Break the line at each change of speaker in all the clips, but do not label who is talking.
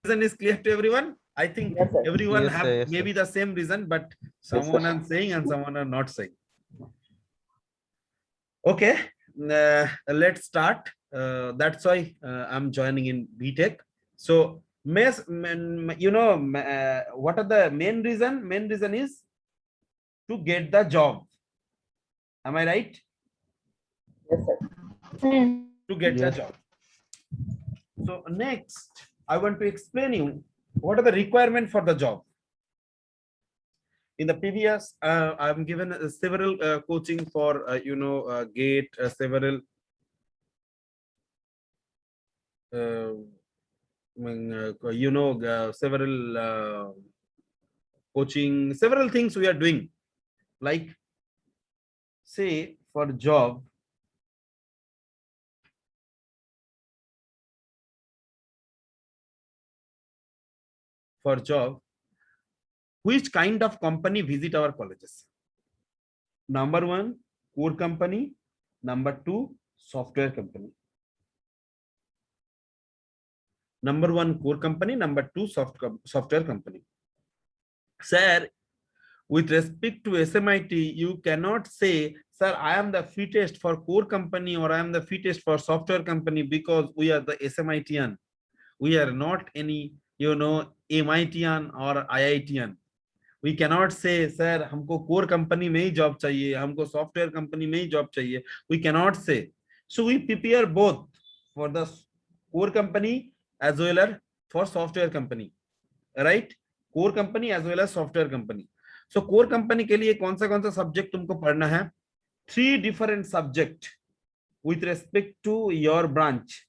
reason is clear to everyone? I think
Yes, sir.
everyone
Yes,
have
sir. Yes, sir.
maybe the same reason, but someone are saying and someone are not saying. Okay, let's start. That's why I'm joining in BTech. So, what are the main reason? Main reason is to get the job. Am I right?
Yes, sir.
To get the
Yes.
job. So next, I want to explain you what are the requirement for the job. In the previous, I'm given several coaching for GATE, several several coaching, several things we are doing. Like, say for job, which kind of company visit our colleges? Number one, core company. Number two, software company. Number one, core company. Number two, software company. Sir, with respect to SMIT, you cannot say, sir, I am the fittest for core company or I am the fittest for software company because we are the SMITian. We are not any, MITian or IITian. We cannot say, sir, हमको core company में ही job चाहिए, हमको software company में ही job चाहिए. We cannot say. So we prepare both for the core company as well as for software company, right? Core company as well as software company. So core company के लिए कौन सा subject तुमको पढ़ना है? 3 different subject with respect to your branch.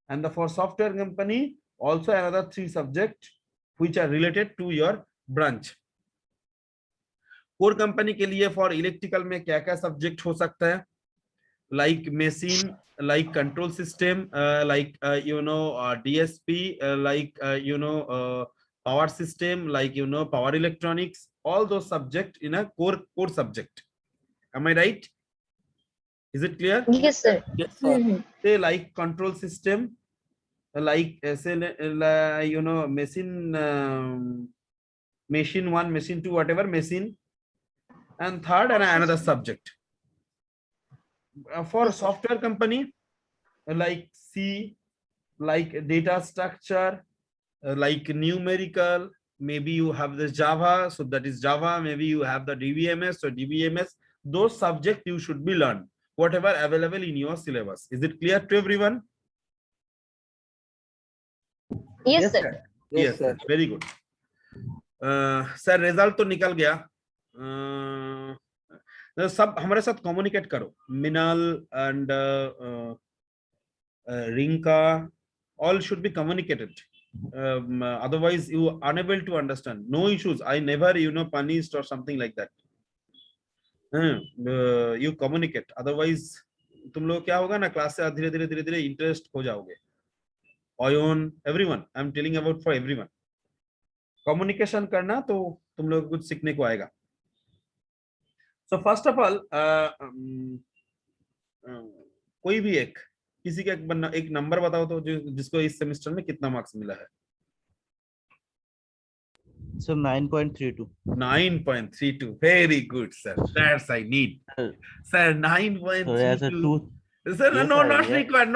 And for software company also another 3 subject which are related to your branch. Core company के लिए for electrical में क्या क्या सब्जेक्ट हो सकता है? Like machine, like control system, like DSP, like power system, like power electronics, all those subject in a core subject. Am I right? Is it clear?
Yes, sir.
Yes, sir.
Say like control system, like machine 1, machine 2, whatever machine, and third and another subject. For software company, like C, like data structure, like numerical, maybe you have this Java, so that is Java, maybe you have the DBMS, so DBMS, those subjects you should be learned, whatever available in your syllabus. Is it clear to everyone?
Yes, sir.
Yes, sir. Very good. Sir result तो निकल गया. सब हमारे साथ communicate करो. मिनल and Rinca, all should be communicated. Otherwise you are unable to understand. No issues. I never punished or something like that. You communicate. Otherwise तुम लोग क्या होगा ना, क्लास से धीरे धीरे इंटरेस्ट हो जाओगे. Oyon, everyone, I am telling about for everyone. Communication करना तो तुम लोग कुछ सीखने को आएगा. सो फर्स्ट ऑफ ऑल कोई भी किसी का एक नंबर बताओ तो जिसको इस सेमेस्टर में कितना मार्क्स मिला है?
So 9.32.
9.32. Very good, sir. That's I need. Sir, 9.32.
So as a 2.
Sir,
Yes,
no,
sir,
not
yes.
required.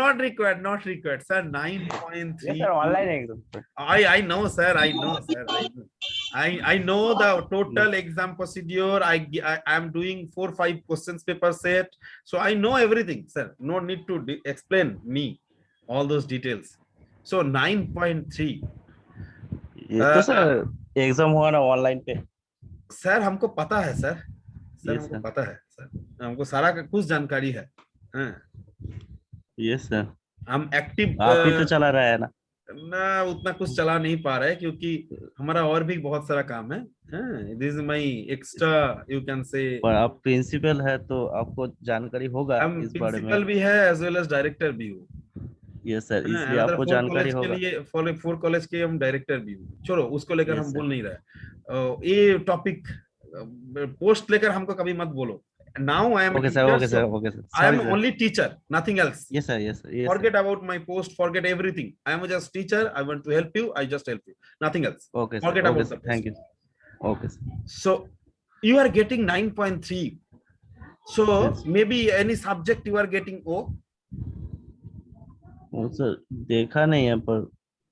Sir, 9.3.
Yes, sir. Online exam.
I know, sir. I know. I know the total exam procedure. I am doing 4-5 questions paper set, so I know everything, sir. No need to explain me all those details. So 9.3.
ये तो sir exam हुआ ना online पे.
Sir हमको पता है sir.
Yes,
हमको
sir.
पता है सर. हमको सारा कुछ जानकारी है.
Yes, sir.
हम एक्टिव
आप ही तो चला रहा है ना.
उतना कुछ चला नहीं पा रहा है क्योंकि हमारा और भी बहुत सारा काम है. This is my extra, you can say.
पर आप प्रिंसिपल है तो आपको जानकारी होगा
हम
इस बारे में.
प्रिंसिपल भी है एज वेल एज डायरेक्टर भी हूँ.
यस सर, इसलिए आपको जानकारी होगा.
के लिए 4 कॉलेज के हम डायरेक्टर भी हूँ. चलो उसको लेकर
Yes,
हम
sir.
बोल नहीं रहे. ये टॉपिक पोस्ट लेकर हमको कभी मत बोलो. Now I am a
Okay, sir.
teacher,
Okay, sir.
so
Okay, sir.
I am
Sorry, sir.
only teacher, nothing else.
Yes, sir. Yes, sir. Yes, sir.
Forget about my post, forget everything. I am just teacher. I want to help you. I just help you. Nothing else.
Okay, sir.
Forget
Okay,
about
sir.
the post.
Thank you. Okay, sir.
So you are getting 9.3. So
Yes.
maybe any subject you are getting O.
वो sir देखा नहीं है पर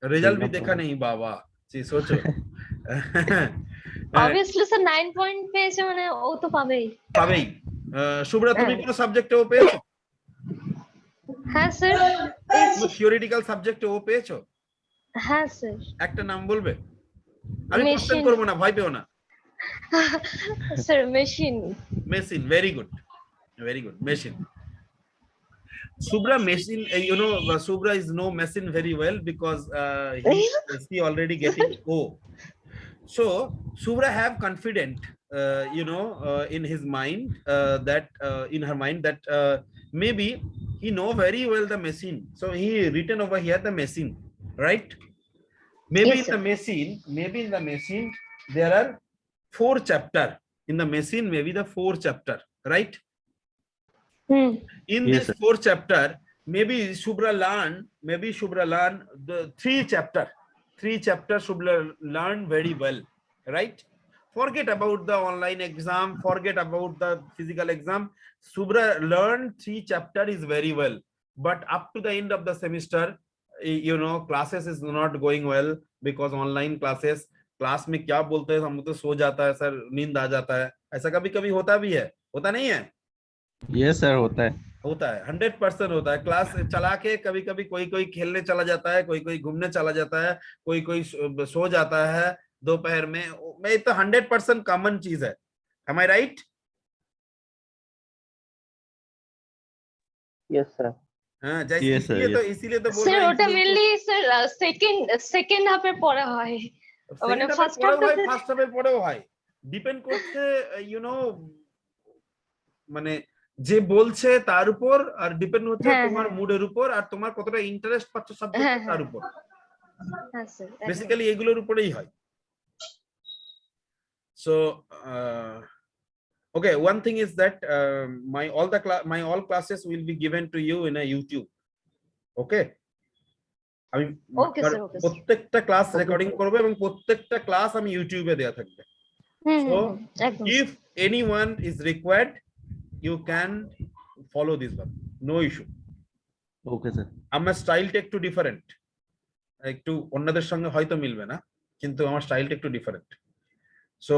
result भी
देखना
देखा नहीं बाबा जी सोचो
Obviously sir 9 point পেয়েছে মানে ও তো পাবেই।
পাবেই শুভ্রা তুমি
হ্যাঁ।
কোন সাবজেক্টে ও পেয়েছো
হ্যাঁ স্যার
তুমি থিওরিটিক্যাল সাবজেক্টে ও পেয়েছো
হ্যাঁ স্যার
একটা নাম বলবে আমি কোশ্চেন
Machine.
করব না ভয় পেও না
sir machine
machine very good machine Subra machine, you know, Subra is no machine very well because he already getting O. So Subra have confident, in his mind that in her mind that maybe he know very well the machine. So he written over here the machine, right? Maybe
Yes,
in the machine there are 4 chapter. In the machine, maybe the 4 chapter, right? In
Yes,
this
sir.
4 chapter, maybe Subra learn the 3 chapter. 3 chapter Subra learn very well, right? Forget about the online exam, forget about the physical exam. Subra learn 3 chapter is very well, but up to the end of the semester, classes is not going well because online classes, class में क्या बोलते हैं हम तो सो जाता है sir, नींद आ जाता है, ऐसा कभी कभी होता भी है, होता नहीं है?
Yes, sir. होता है
100% होता है। क्लास चला के कभी कभी कोई खेलने चला जाता है, कोई घूमने चला जाता है, कोई सो जाता है दोपहर में तो 100% कॉमन चीज है। Am I right?
Yes, sir.
हाँ जैसे
Yes, sir,
इसीलिए तो बोल
স্যার
रहा
ওটা মেনলি স্যার সেকেন্ড হাফে পড়া হয় মানে ফার্স্ট হাফে
ফার্স্ট হাফে পড়েও হয়, ডিপেন্ড করছে মানে যে বলছে তার উপর, আর ডিপেন্ড হচ্ছে
হ্যাঁ,
তোমার
হ্যাঁ।
মুডের উপর আর তোমার কতটা ইন্টারেস্ট পাচ্ছ সাবজেক্ট
হ্যাঁ,
তার
হ্যাঁ।
উপর,
হ্যাঁ স্যার
বেসিক্যালি এগুলোর উপরেই হয়। So okay, one thing is that my all classes will be given to you in a YouTube. Okay, আমি
Okay, sir, okay, sir.
প্রত্যেকটা ক্লাস রেকর্ডিং করব এবং প্রত্যেকটা ক্লাস আমি ইউটিউবে দেয়া থাকবে। So
একদম
if anyone is required, you can follow this one, no issue.
Okay, sir.
আমার স্টাইলটা একটু ডিফারেন্ট, একটু অন্যদের সঙ্গে হয়তো মিলবে না, কিন্তু আমার স্টাইলটা একটু ডিফারেন্ট। সো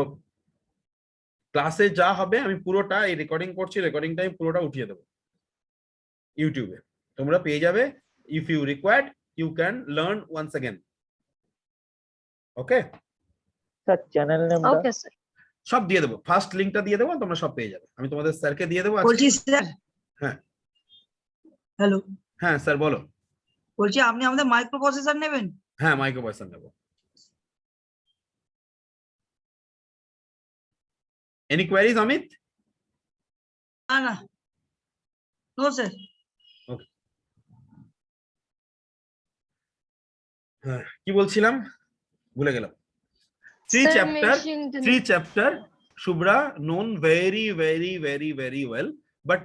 ক্লাসে যা হবে আমি পুরোটা এই রেকর্ডিং করছি, রেকর্ডিংটা আমি পুরোটা উঠিয়ে দেবো ইউটিউবে, তোমরা পেয়ে যাবে। If you required you can learn once again. Okay
sir channel নেমটা
ওকে স্যার
সব দিয়ে দেবো, ফার্স্ট লিংকটা দিয়ে দেবো, তোমরা সব পেয়ে যাবে। আমি তোমাদের স্যারকে দিয়ে দেবো আজকে।
বলছি স্যার।
হ্যাঁ
হ্যালো,
হ্যাঁ স্যার বলো।
বলছি আপনি আমাদের মাইক্রো প্রসেসর নেবেন?
হ্যাঁ মাইক্রো পার্সন নেবো। Any queries Amit?
না না, নো স্যার।
কি বলছিলাম ভুলে গেলাম। three chapter Shubra known very well, but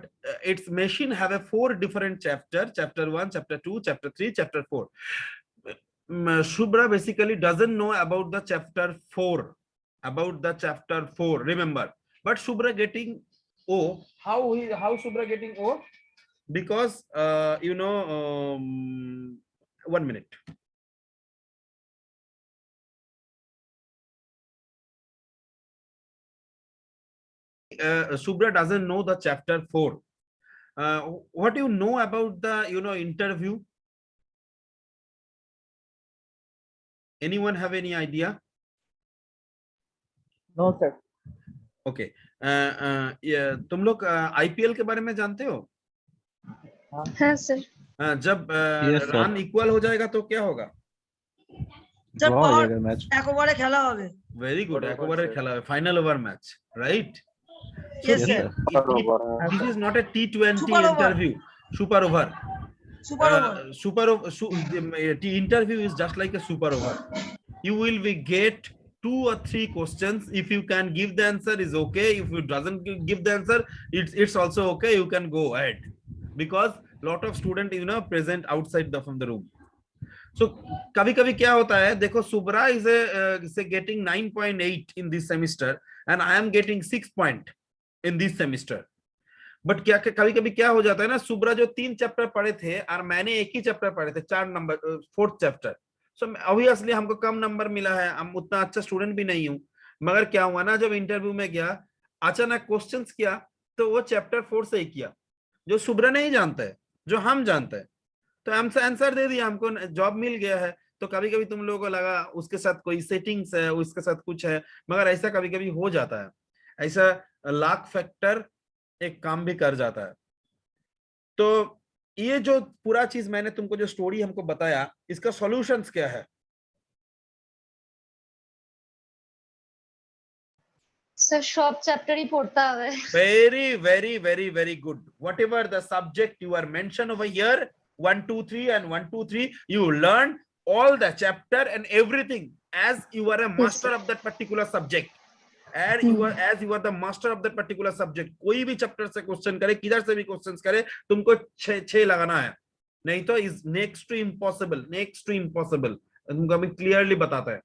its machine have a 4 different chapter 1, chapter 2, chapter 3, chapter 4. Shubra basically doesn't know about the chapter 4, remember, but Shubra getting O. How Shubra getting O? Because 1 minute. Subra doesn't know the chapter 4. What do you know about the interview? Anyone have any idea?
No sir.
Okay. तुम लोग IPL के बारे में जानते हो?
হ্যাঁ sir
जब
Yes, sir.
Run equal हो जाएगा तो क्या होगा?
স্যার
Draw हो जाएगा मैच।
এক ওভারে খেলা হবে।
Very good.
Over,
एक ओवर
sir.
खेला है, final over match, right?
Yes,
So
sir.
this is not a T20
Super over.
interview. Super over.
Super over.
The interview is just like a super over. You will be get 2 or 3 questions. If you can give the answer is okay. If you doesn't give the answer, it's also okay. You can go ahead, because lot of student present outside from the room. So कभी कभी क्या होता है, देखो Subra is getting 9.8 in this semester and I am getting 6 point in this semester. But क्या कभी कभी क्या हो जाता है ना, सुब्रा जो 3 चैप्टर पढ़े थे और मैंने एक ही चैप्टर पढ़े थे, 4 number 4th chapter, so obviously हमको कम नंबर मिला है, हम उतना अच्छा स्टूडेंट भी नहीं हूं। मगर क्या हुआ ना, जब इंटरव्यू में गया अचानक क्वेश्चंस किया तो वो चैप्टर 4 से ही किया, जो सुब्रा नहीं जानता है, जो हम जानते हैं, तो हमसे आंसर दे दिया, हमको जॉब मिल गया है। तो कभी कभी तुम लोगों को लगा उसके साथ कोई सेटिंग्स है, उसके साथ कुछ है, मगर ऐसा कभी कभी हो जाता है, ऐसा लाख फैक्टर एक काम भी कर जाता है। तो ये जो पूरा चीज मैंने तुमको जो स्टोरी हमको बताया, इसका सॉल्यूशंस क्या है?
सर सब चैप्टर ही पढ़ता है।
Very, very, very, very good. Whatever the subject you are mentioned over here, 1, 2, 3 and 1, 2, 3, you learn all the chapter and everything as you are a master of that particular subject. And as you are the master of that particular subject. कोई भी chapter से question करे, किधर से भी question करे, तुमको 6 लगाना है, नहीं तो is next to impossible, next to impossible. तुमको अभी क्लियरली बताता है।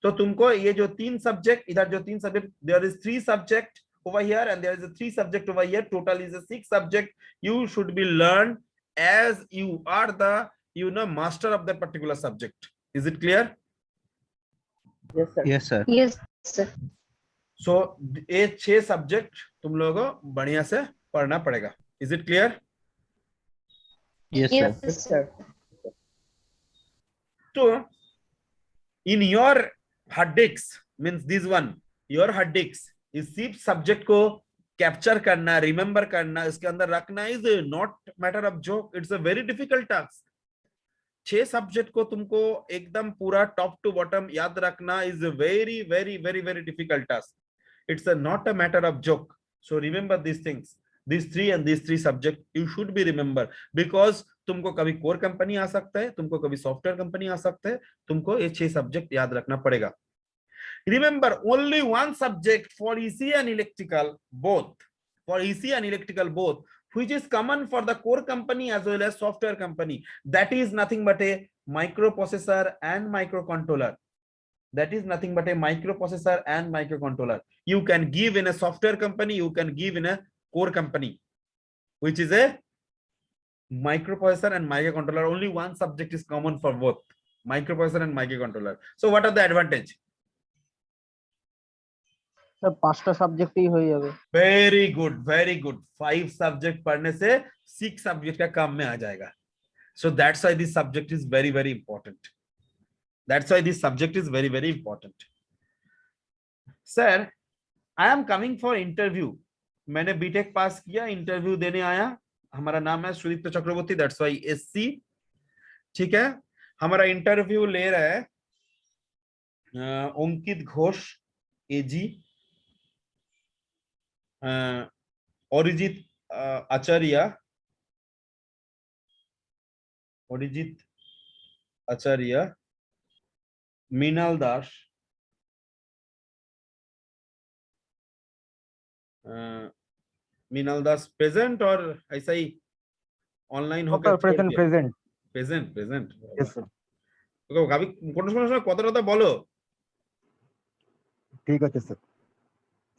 तो तुमको ये जो 3 सब्जेक्ट, इधर जो 3 subject, there is 3 subject over here and there is a 3 subject over here, total is a 6 subject. You should be learned as you are the master of that particular subject. Is it clear?
Yes, sir.
Yes, sir.
Yes sir.
So ये 6 subject तुम लोगों को बढ़िया से पढ़ना पड़ेगा। Is it clear?
Yes, sir.
Yes,
yes
sir.
तो in your hard disks, means this one, your hard disks, इस सिर्फ सब्जेक्ट को कैप्चर करना, रिमेंबर करना, इसके अंदर रखना is not matter of joke, it's a very difficult task. 6 subject को तुमको एकदम पूरा टॉप टू बॉटम याद रखना is very very very very difficult task. It's not a matter of joke. So remember this things, these 3 and these 3 subject you should be remember, because तुमको कभी core company आ सकता है, तुमको कभी software company आ सकता है, तुमको ये 6 सब्जेक्ट याद रखना पड़ेगा। Remember only one subject for EC and electrical both, for EC and electrical both, which is common for the core company as well as software company, that is nothing but a microprocessor and microcontroller. That is nothing but a microprocessor and microcontroller. You can give in a software company, you can give in a core company, which is a microprocessor and microcontroller. Only one subject is common for both microprocessor and microcontroller. So what are the advantage?
Sir 5टा subject ही हो जावे।
Very good, very good. 5 subject पढ़ने से 6 subject का काम में आ जाएगा। So that's why this subject is very very important. That's why this subject is very very important. Sir I am coming for interview. मैंने बीटेक पास किया, interview देने आया। हमारा नाम है Sudipta Chakraborty, that's why SC. ठीक है, हमारा इंटरव्यू ले रहा है अंकित घोष एजी, अरिजीत आचार्य, मीनाल दास, प्रेजेंट और ऐसा ही ऑनलाइन होकर
present present
present present.
Yes sir.
Okay গাবি কোন সময় কথা বলো।
ঠিক আছে স্যার।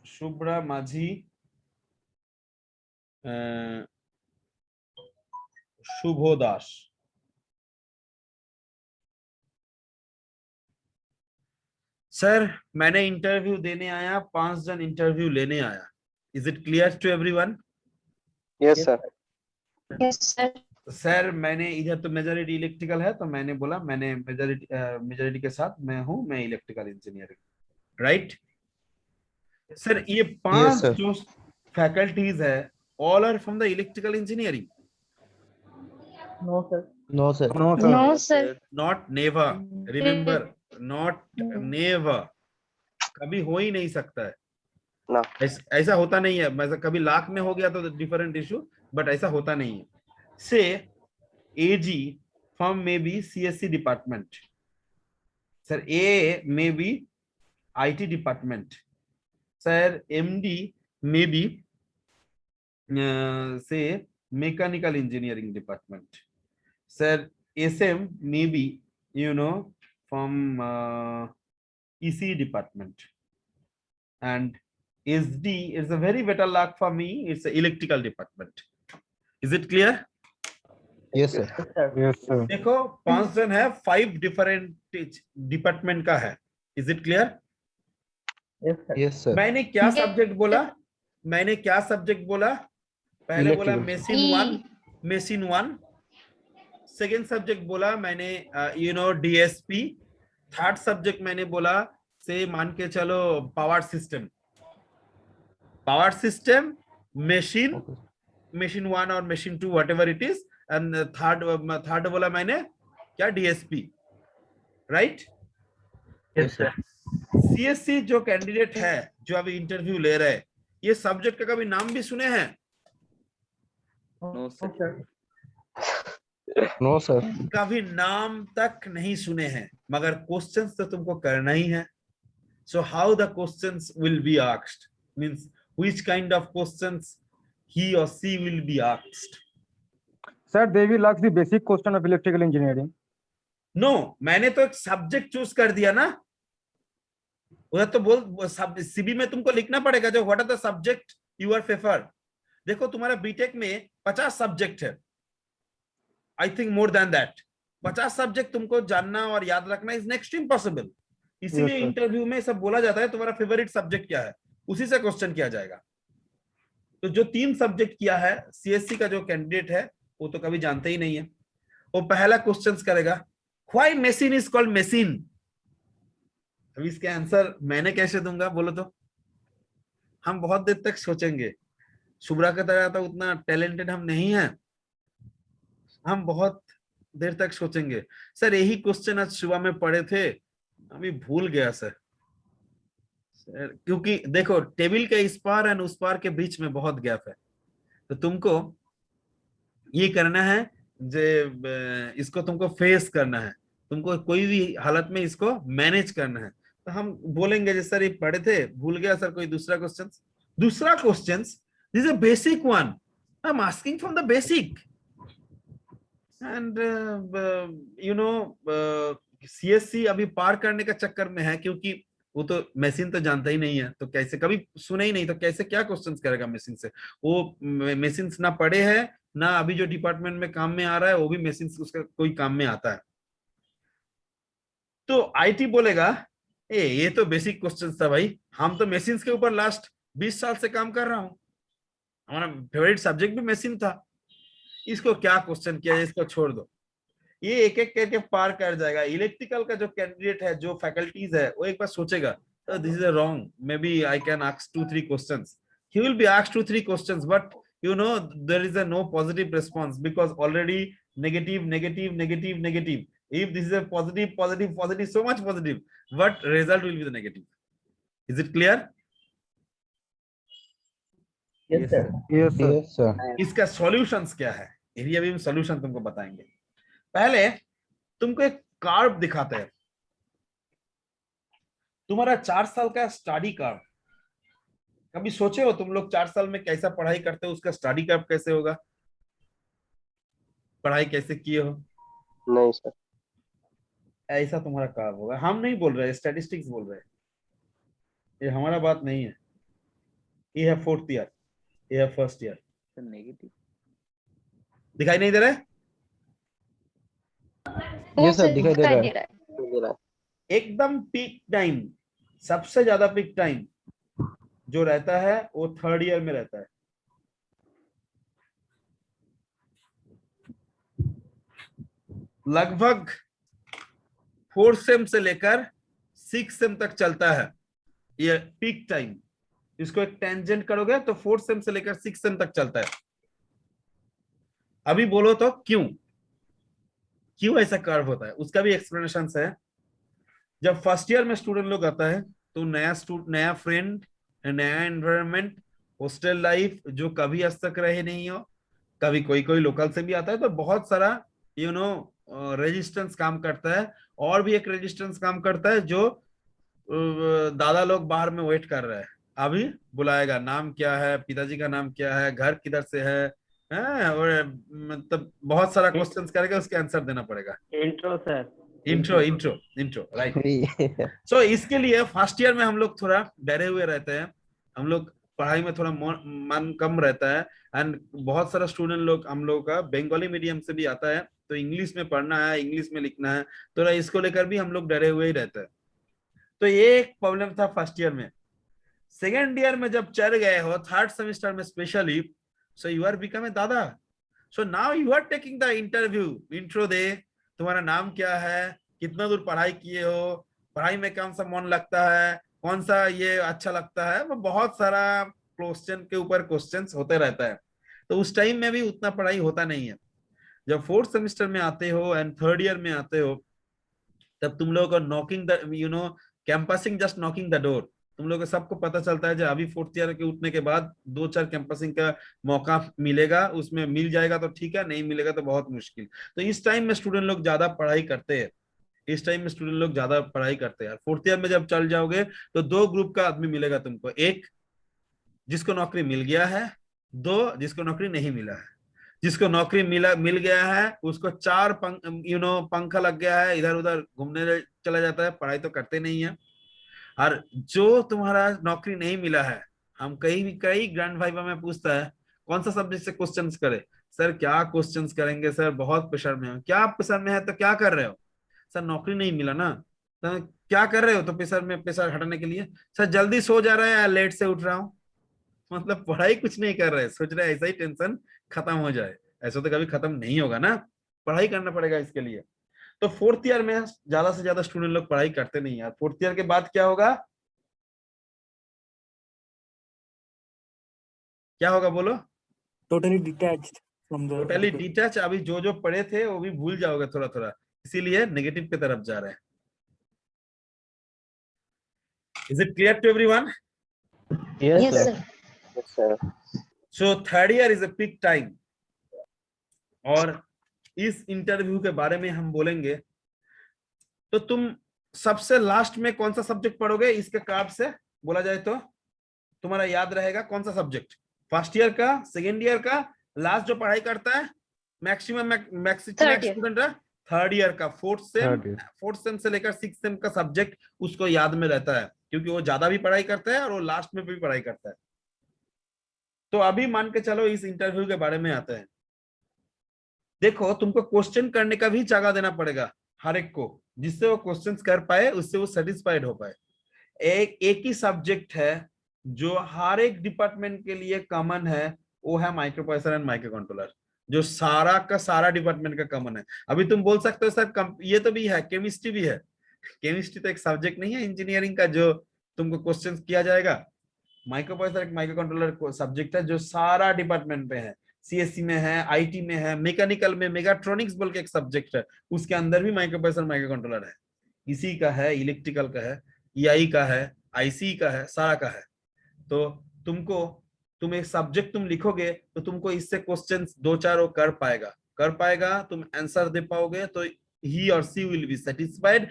শুভ্রা মাঝি, शुभ दास। सर मैंने इंटरव्यू देने आया, 5 जन इंटरव्यू लेने आया। Is it clear to everyone?
Yes sir.
Yes sir.
Sir मैंने इधर तो मेजॉरिटी इलेक्ट्रिकल है, तो मैंने बोला मैंने मेजॉरिटी के साथ मैं हूं, मैं इलेक्ट्रिकल इंजीनियरिंग, राइट? सर ये 5 जो फैकल्टीज है, all are from the electrical engineering?
No sir.
No, sir.
No sir.
Not never, remember, not never, कभी हो ही नहीं सकता है
ना।
ऐसा होता नहीं है। ऐसा कभी लाख में हो गया तो डिफरेंट इशू, बट ऐसा होता नहीं है। से एजी from maybe CSC department, sir a maybe IT department. Sir, MD maybe say mechanical engineering department. Sir, SM maybe from EC department, and SD is a very better luck for me. It's the electrical department. Is it clear?
Yes, sir.
Yes, sir.
Yes, sir.
देखो 5 जन है, 5 different department का है. Is it clear?
Yes, sir.
Yes, sir.
मैंने क्या
Yes.
Subject बोला? पहले बोला
Electrical.
Machine one. Second subject बोला मैंने DSP. थर्ड सब्जेक्ट मैंने बोला से मान के चलो power system, machine,
Okay.
machine 1 और machine 2 whatever it is, and third बोला मैंने क्या DSP, right?
Yes, sir.
CSC जो कैंडिडेट है जो अभी इंटरव्यू ले रहे हैं, ये सब्जेक्ट का कभी नाम भी सुने हैं?
No, sir.
No, sir.
कभी नाम तक नहीं सुने हैं, मगर क्वेश्चंस तो तुमको करना ही है. So how the questions will be asked means which kind of questions he or she will be asked.
Sir, they will ask the basic question of electrical engineering.
No, मैंने तो एक सब्जेक्ट चूज कर दिया ना. उधर तो बोल CB में तुमको लिखना पड़ेगा जो what are the subject you are prefer. देखो तुम्हारा बीटेक में 50 सब्जेक्ट है, I think more than that. 50 subject तुमको जानना और याद रखना इज नेक्स्ट इम्पॉसिबल. इसीलिए
Yes, sir.
इंटरव्यू में सब बोला जाता है तुम्हारा फेवरेट सब्जेक्ट क्या है, उसी से क्वेश्चन किया जाएगा. तो जो 3 सब्जेक्ट किया है सीएससी का जो कैंडिडेट है वो तो कभी जानते ही नहीं है. वो पहला क्वेश्चन करेगा why machine is called machine. अब इसके आंसर मैंने कैसे दूंगा बोलो तो? हम बहुत देर तक सोचेंगे. शुभ्रा की तरह तो उतना टैलेंटेड हम नहीं हैं. हम बहुत देर तक सोचेंगे. सर यही क्वेश्चन आज सुबह में पढ़े थे, अभी भूल गया सर. क्योंकि देखो टेबल के इस पार और उस पार के बीच में बहुत गैप है, तो तुमको ये करना है इसको तुमको फेस करना है. तुमको कोई भी हालत में इसको मैनेज करना है. तो हम बोलेंगे जैसे सर ये पढ़े थे, भूल गया सर. कोई दूसरा question this is a basic one. I am asking from the basic and CSC अभी पार करने का चक्कर में है, क्योंकि वो तो मशीन तो जानता ही नहीं है, तो कैसे कभी सुना ही नहीं, तो कैसे क्या क्वेश्चंस करेगा मशीन से. वो मशीन ना पढ़े है ना अभी जो डिपार्टमेंट में काम में आ रहा है वो भी मशीन उसका कोई काम में आता है. तो आईटी बोलेगा ये तो बेसिक क्वेश्चन था भाई, हम तो मशीन के ऊपर लास्ट 20 साल से काम कर रहा हूँ, हमारा फेवरेट सब्जेक्ट भी मशीन था, इसको क्या क्वेश्चन किया, इसको छोड़ दो. ये एक एक करके पार कर जाएगा. इलेक्ट्रिकल का जो कैंडिडेट है, जो फैकल्टीज है, वो एक बार सोचेगा this is wrong, may be I can ask 2-3 questions. He will be asked 2-3 questions, but there is a no positive response because already negative. If this is a positive, so much positive, but result will be the negative. Is it clear?
Yes, sir.
Yes, sir.
Yes, sir.
इसका solutions क्या है, ये भी अभी हम solution तुमको बताएंगे. पहले तुमको एक कार्व दिखाते हैं. तुम्हारा 4 साल का स्टडी कार्व. कभी सोचे हो तुम लोग 4 साल में कैसा पढ़ाई करते हो, उसका स्टडी कर्व कैसे होगा, पढ़ाई कैसे किए हो?
नहीं सर.
ऐसा तुम्हारा कर्व होगा. हम नहीं बोल रहे, स्टैटिस्टिक्स बोल रहे हैं. ये हमारा बात नहीं है. ये है 4th ईयर, ये है 1st ईयर.
नेगेटिव
दिखाई नहीं दे रहा है?
Yes, sir, दिखाई दे रहा है.
दे रहा है.
एकदम पीक टाइम, सबसे ज्यादा पीक टाइम जो रहता है वो 3rd ईयर में रहता है. लगभग 4th सेम से लेकर 6th सेम तक चलता है ये पीक टाइम. इसको एक टेंजेंट करोगे तो 4th सेम से लेकर 6th सेम तक चलता है. अभी बोलो तो क्यों ऐसा कर्व होता है, उसका भी एक्सप्लेनेशन है. जब 1st ईयर में स्टूडेंट लोग आता है तो नया फ्रेंड, नया एनवायरनमेंट, हॉस्टल लाइफ जो कभी आज तक रहे नहीं हो, कभी कोई लोकल से भी आता है, तो बहुत सारा रेजिस्टेंस काम करता है. और भी एक रेजिस्टेंस काम करता है जो दादा लोग बाहर में वेट कर रहे हैं, अभी बुलाएगा। नाम क्या है, पिताजी का नाम क्या है, घर किधर से है, और मतलब बहुत सारा क्वेश्चंस करेगा, उसके आंसर देना पड़ेगा।
Intro sir.
Intro intro intro, right. So इसके लिए फर्स्ट ईयर में हम लोग थोड़ा डरे हुए रहते हैं, हम लोग पढ़ाई में थोड़ा मन कम रहता है। एंड बहुत सारा स्टूडेंट लोग हम लोग का बंगाली मीडियम से भी आता है, तो इंग्लिश में पढ़ना है, इंग्लिश में लिखना है, तो इसको लेकर भी हम लोग डरे हुए ही रहते हैं। तो ये एक प्रॉब्लम था फर्स्ट ईयर में। सेकेंड ईयर में जब चढ़ गए हो, थर्ड सेमेस्टर में specially, so you are become a दादा। So now you are taking the interview, intro दे, तुम्हारा नाम क्या है, कितना दूर पढ़ाई किए हो, पढ़ाई में कौन सा मन लगता है, कौन सा ये अच्छा लगता है, वो बहुत सारा क्वेश्चन के ऊपर क्वेश्चंस होते रहता है। तो उस टाइम में भी उतना पढ़ाई होता नहीं है। जब फोर्थ सेमेस्टर में आते हो एंड थर्ड ईयर में आते हो, तब तुम लोगों को नॉकिंग द कैंपसिंग, जस्ट नॉकिंग द डोर, तुम लोगों को सबको पता चलता है जो अभी फोर्थ ईयर के उठने के बाद 2-4 कैंपसिंग का मौका मिलेगा, उसमें मिल जाएगा तो ठीक है, नहीं मिलेगा तो बहुत मुश्किल। तो इस टाइम में स्टूडेंट लोग ज्यादा पढ़ाई करते हैं, इस टाइम में स्टूडेंट लोग ज्यादा पढ़ाई करते हैं। फोर्थ ईयर में जब चल जाओगे तो 2 ग्रुप का आदमी मिलेगा तुमको, एक जिसको नौकरी मिल गया है, 2 जिसको नौकरी नहीं मिला है। जिसको नौकरी मिल गया है उसको 4 पंखा लग गया है, इधर उधर घूमने चला जाता है, पढ़ाई तो करते नहीं है। और जो तुम्हारा नौकरी नहीं मिला है, हम कई ग्रैंड वाइवा में पूछता है कौन सा सब्जेक्ट से क्वेश्चंस करे, सर क्या क्वेश्चंस करेंगे सर, बहुत प्रेशर में हो। क्या प्रेशर में है तो क्या कर रहे हो, सर नौकरी नहीं मिला ना, तो क्या कर रहे हो, तो प्रेशर हटाने के लिए, सर जल्दी सो जा रहा है या लेट से उठ रहा हूँ। मतलब पढ़ाई कुछ नहीं कर रहे, सोच रहे ऐसा ही टेंशन खत्म हो जाए। ऐसा तो कभी खत्म नहीं होगा ना, पढ़ाई करना पड़ेगा इसके लिए। तो फोर्थ ईयर में ज्यादा से ज्यादा स्टूडेंट लोग पढ़ाई करते नहीं यार। फोर्थ ईयर के बाद क्या होगा, क्या होगा बोलो?
totally detached from the
totally detach. अभी जो जो पढ़े थे वो भी भूल जाओगे थोड़ा थोड़ा, इसीलिए नेगेटिव की तरफ जा रहे हैं। Is it clear to everyone?
Yes, sir.
Yes, sir.
So third year is a peak time, और इस इंटरव्यू के बारे में हम बोलेंगे। तो तुम सबसे लास्ट में कौन सा सब्जेक्ट पढ़ोगे, इसके कार्ड से बोला जाए तो तुम्हारा याद रहेगा कौन सा सब्जेक्ट, फर्स्ट ईयर का, सेकेंड ईयर का, लास्ट जो पढ़ाई करता है मैक्सिमम स्टूडेंट है थर्ड ईयर का, फोर्थ सेम से लेकर 6th सेम का सब्जेक्ट उसको याद में रहता है, क्योंकि वो ज्यादा भी पढ़ाई करता है और वो लास्ट में भी पढ़ाई करता है। तो अभी मान के चलो इस इंटरव्यू के बारे में आते हैं। देखो तुमको क्वेश्चन करने का भी जगह देना पड़ेगा हर एक को, जिससे वो क्वेश्चंस कर पाए, उससे वो सेटिस्फाइड हो पाए। एक ही सब्जेक्ट है जो हर एक डिपार्टमेंट के लिए कॉमन है, वो है micro processor and micro controller, जो सारा का सारा डिपार्टमेंट का कॉमन है। अभी तुम बोल सकते हो सर ये तो भी है, केमिस्ट्री भी है। केमिस्ट्री तो एक सब्जेक्ट नहीं है इंजीनियरिंग का जो तुमको क्वेश्चन किया जाएगा। माइक्रो प्रोसेसर एक माइक्रो कंट्रोलर सब्जेक्ट है जो सारा डिपार्टमेंट पे है, सीएससी में है, आईटी में है, मैकेनिकल में मेगाट्रॉनिक्स बोल के एक सब्जेक्ट है, उसके अंदर भी माइक्रो प्रोसेसर माइक्रो कंट्रोलर है। इसी का है, इलेक्ट्रिकल का है, ईआई का है, आईसी का है, सारा का है। तो तुम एक सब्जेक्ट तुम लिखोगे तो तुमको इससे क्वेश्चंस 2-4 कर पाएगा, तुम आंसर दे पाओगे, तो he or she will be satisfied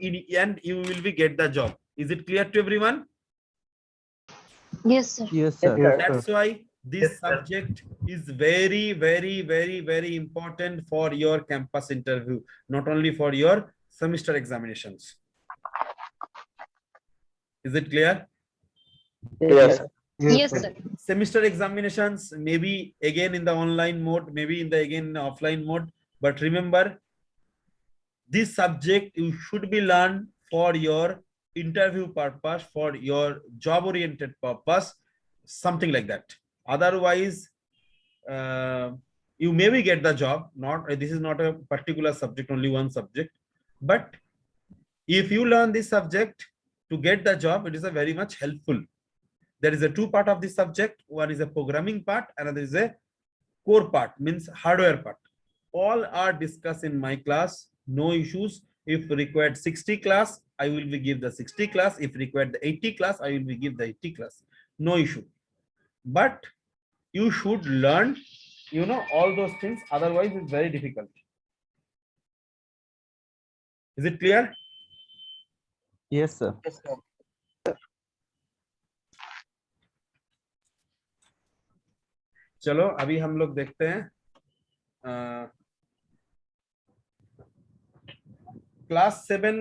in the end you will be get the job. Is it clear to everyone?
Yes, sir.
Yes, sir.
That's why this subject is very very very very important for your campus interview, not only for your semester examinations. Is it clear?
Yes, sir.
Yes, sir.
Semester examinations maybe again in the online mode, maybe in the again offline mode, but remember this subject you should be learned for your interview purpose, for your job oriented purpose, something like that. Otherwise you maybe get the job, not this is not a particular subject, only one subject, but if you learn this subject to get the job, it is a very much helpful. There is a 2 part of this subject, one is a programming part, another is a core part, means hardware part. All are discussed in my class, no issues. If required 60 class, I will be give the 60 class. If required the 80 class, I will be give the 80 class, no issue. But you should learn all those things, otherwise it's very difficult. Is it clear?
Yes, sir.
Yes, sir.
चलो अभी हम लोग देखते हैं class 7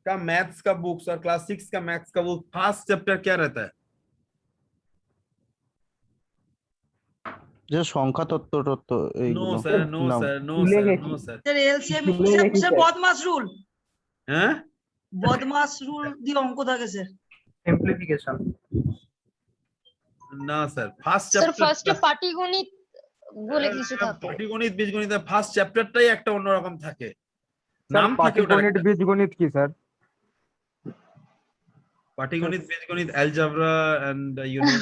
का maths का books और class 6 का मैथ्स का बुक फर्स्ट चैप्टर क्या रहता है?
যে সংখ্যা তত্ত্ব
नो
এইগুলো
सर, नो
নাম।
सर, नो
भूले
सर,
गए
नो
कि-
सर।
স্যার এলসিএম
ভুলে
স্যার
গেছি,
স্যার
স্যার।
বদমাস রুল
हैं?
বদমাস রুল দিয়ে অঙ্ক থাকে স্যার।
সিম্পলিফিকেশন।
ना सर, फर्स्ट
স্যার ফার্স্টে
চ্যাপ্টার
পাটিগণিত বলে কিছু থাকে।
পাটিগণিত বীজগণিত ফার্স্ট চ্যাপ্টারটাই একটা অন্যরকম থাকে,
স্যার
নাম থাকে ওটার
পাটিগণিত
একটা।
বীজগণিত কি স্যার?
পাটিগণিত বীজগণিত algebra and you know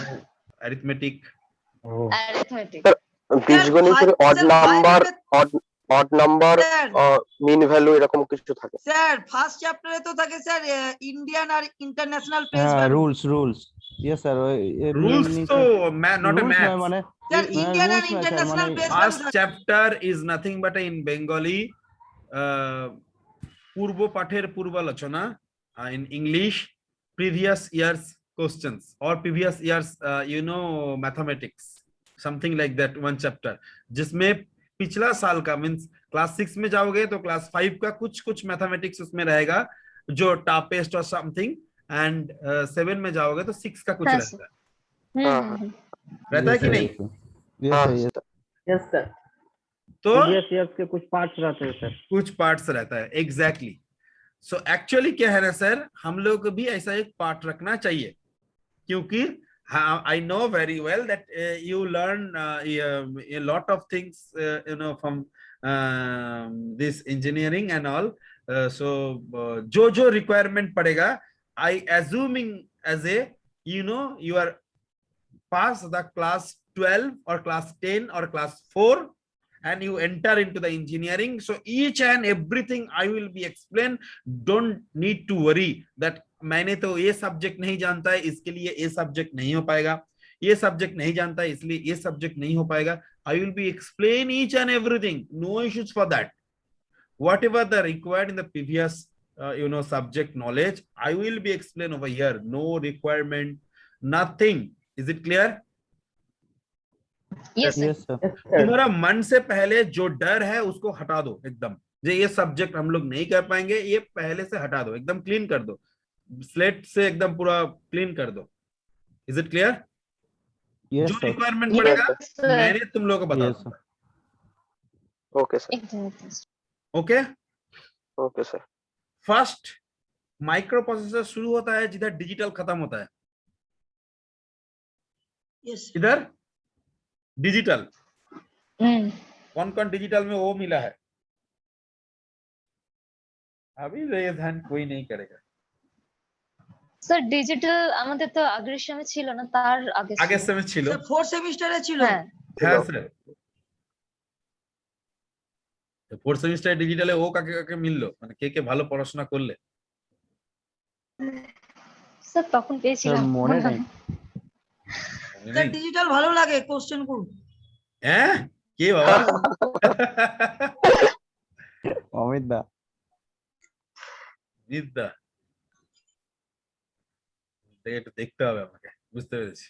arithmetic.
Arithmetic.
বীজগণিতের odd number odd number
sir
mean value এরকম কিছু থাকে।
স্যার ফার্স্ট চ্যাপ্টারে তো থাকে স্যার ইন্ডিয়ান আর ইন্টারন্যাশনাল পেজ
হ্যাঁ
value.
Rules yes sir
rules তো নট এ ম্যাথ।
মানে
স্যার ইন্ডিয়ান আর
rules নয়, স্যার,
ইন্টারন্যাশনাল
মানে
page
First
value.
chapter is nothing but in Bengali পূর্ব পাঠের পূর্বালোচনা, in English previous years questions or previous years you know mathematics, something like that, one chapter जिसमें पिछला साल का means class 6 में जाओगे तो क्लास 5 का कुछ मैथमेटिक्स उसमें रहेगा जो टापेस्ट और समथिंग, एंड 7 में जाओगे तो 6 का कुछ
हाँ,
रहता है।
হুম
रहता है कि नहीं?
हाँ,
यस सर।
तो
प्रीवियस ईयर्स के कुछ पार्ट्स रहते हैं सर।
कुछ पार्ट्स रहता है, एग्जैक्टली। सो एक्चुअली क्या है ना सर, हम लोग को भी ऐसा एक पार्ट रखना चाहिए, क्योंकि I know very well that you learn a lot of things you know from this engineering and all, so जो requirement पड़ेगा, I assuming as a you know you are pass the class 12 or class 10 or class 4 and you enter into the engineering, so each and everything I will be explain. Don't need to worry that मैंने तो ये subject नहीं जानता है इसके लिए ये subject नहीं हो पाएगा, ये सब्जेक्ट नहीं जानता है इसलिए ये सब्जेक्ट नहीं हो पाएगा। I will be explain each and everything, no issues for that. Whatever the required in the previous you know subject knowledge, I will be explain over here, no requirement, nothing. Is it clear?
Yes
yes sir.
तुम्हारा मन से पहले जो डर है उसको हटा दो एकदम, ये सब्जेक्ट हम लोग नहीं कर पाएंगे, ये पहले से हटा दो, एकदम क्लीन कर दो, स्लेट से एकदम पूरा क्लीन कर दो। Is it clear?
यस
जो
सर।
रिक्वायरमेंट पड़ेगा
सर
मैंने तुम लोगों को बता
Yes,
दूंगा।
Okay sir,
okay,
okay sir.
First micro processor शुरू होता है जिधर डिजिटल खत्म होता है,
यस
इधर डिजिटल,
হুম
कौन कौन डिजिटल में वो मिला है? अभी रेज हैंड कोई नहीं करेगा।
স্যার ডিজিটাল আমাদের তো আগের সময় ছিল না, তার আগে
आगे
ছিল।
समय छिलो।
স্যার ফোর্থ সেমিস্টারে ছিল।
হ্যাঁ
হ্যাঁ স্যার, তো ফোর্থ সেমিস্টার ডিজিটালে ও কাকে কাকে মিললো, মানে কে ভালো পড়াশোনা করলে?
স্যার তখন পেয়েছিলাম
মনে নেই।
মনে
স্যার
নেই?
ডিজিটাল ভালো লাগে, কোশ্চেন করুন।
হ্যাঁ কে বাবা?
অমিত দা।
বিদ্যা, একটু দেখতে হবে আমাকে, বুঝতে পেরেছি।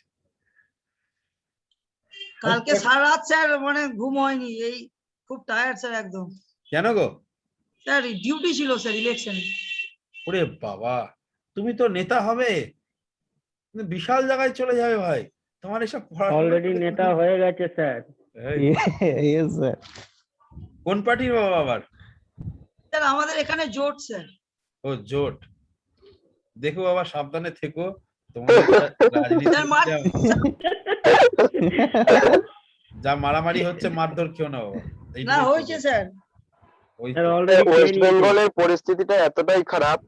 কালকে সারা রাত স্যার মানে ঘুম হয়নি, এই খুব টায়ার্ড স্যার একদম।
কেন গো?
স্যার ডিউটি ছিল স্যার ইলেকশন।
ওরে বাবা, তুমি তো নেতা হবে, তুমি বিশাল জায়গায় চলে যাবে ভাই, তোমার এসব পড়াশোনা
অলরেডি
করে
নেতা
তুমি-
হয়ে গেছে স্যার।
এই,
ইয়েস স্যার।
কোন পার্টির বাবা আবার?
স্যার আমাদের এখানে জোট স্যার।
ও জোট, দেখো বাবা সাবধানে থেকো, তোমাদের রাজনীতি
স্যার মার
যা মারামারি হচ্ছে মারধর খেও না বাবা। এইটুকুই
না
বলবো।
হয়েছে স্যার।
ওই
স্যার
তো।
অলরেডি
ওয়েস্ট বেঙ্গলের পরিস্থিতিটা এতটাই খারাপ,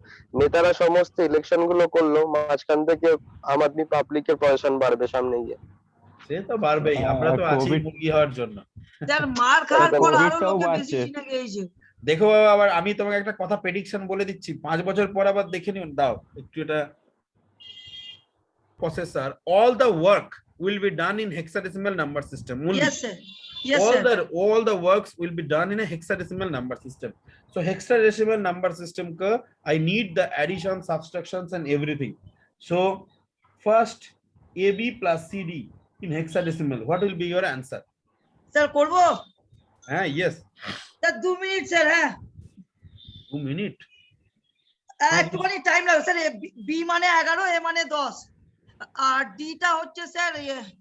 নেতারা সমস্ত ইলেকশন গুলো করলো, মাঝখান থেকে আম আদমি পাবলিকের পয়সা বাড়বে সামনে গিয়ে।
সে তো বাড়বেই, আমরা তো আছি
COVID
মুরগি হওয়ার জন্য।
স্যার মার খাওয়ার পর আরো
কোভিডটাও
লোকে বেশি
বাড়ছে।
চিনে গিয়েছে।
দেখো বাবা, আবার আমি তোমাকে একটা কথা প্রেডিকশন বলে দিচ্ছি, 5 বছর পর আবার দেখে নিও, দাও একটু এটা processor, all the work will be done in hexadecimal number system only.
Yes sir. Yes, sir.
all the works will be done in a hexadecimal number system. So hexadecimal number system ka I need the addition, subtractions and everything. So first AB plus CD in hexadecimal, what will be your answer?
Sir, করবো?
Yes,
Sir, 2 minutes, sir, হ্যাঁ?
2 minutes.
একটুখানি time লাগবে sir. B মানে 11, এ মানে 10, আর ডিটা হচ্ছে sir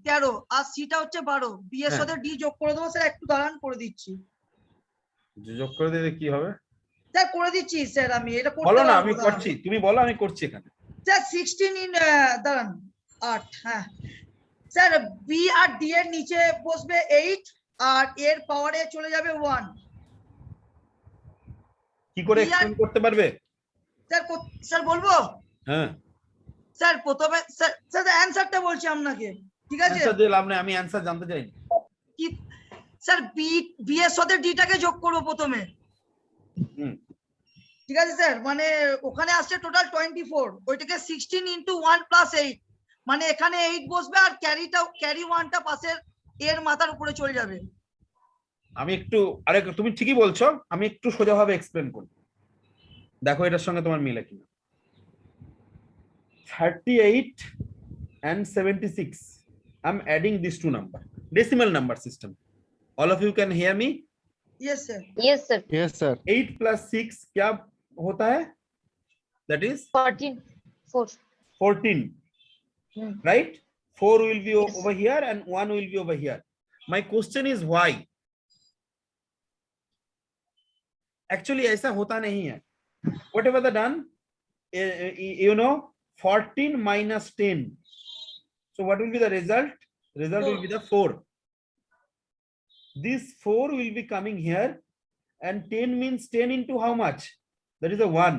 13, আর সিটা হচ্ছে 12। B এর
হ্যাঁ।
সাথে ডি যোগ করে দেবো স্যার, একটু দাঁড়ান করে দিচ্ছি।
যোগ করে দিলে কি হবে?
স্যার করে দিচ্ছি স্যার, আমি এটা
বলো
করতে
না,
পারবো
আমি
না।
করছি, তুমি বলো, আমি করছি এখানে।
স্যার 16 ইন দাঁড়ান 8, হ্যাঁ স্যার। বি আর ডি এর নিচে বসবে 8, আর এর পাওয়ারে চলে যাবে 1।
কি করে
BR
এক্সপ্লেন করতে পারবে?
স্যার স্যার বলবো?
হ্যাঁ,
স্যার প্রথমে স্যার স্যার অ্যানসারটা বলছি আপনাকে, ঠিক আছে?
অ্যানসার দিলাম না, আমি অ্যানসার জানতে চাই।
কি স্যার, বি এর সাথে ডিটাকে যোগ করবো প্রথমে,
হুম,
ঠিক আছে স্যার? মানে ওখানে আসছে টোটাল 24, ওইটাকে 16 ইন্টু 1 প্লাস 8, মানে এখানে 8 বসবে, আর ক্যারি 1টা পাশের এর মাথার উপরে চলে যাবে।
আমি একটু তুমি ঠিকই বলছো, আমি একটু সোজাভাবে এক্সপ্লেন করি, দেখো এটার সঙ্গে তোমার মিলে কিনা। 38 and 76, I'm adding these two number, decimal number system. All of you can hear me?
Yes sir.
Yes, sir.
Yes, sir.
8 plus 6 क्या होता है? That is
14. 4.
14,
Hmm.
right? 4 will be
Yes.
over here and 1 will be over here. My question is why? Actually ऐसा होता नहीं है। Whatever the done, you know, 14 minus 10. So what will be the result? Result will be the 4. This 4 will be coming here, and 10 means 10 into how much? That is a 1.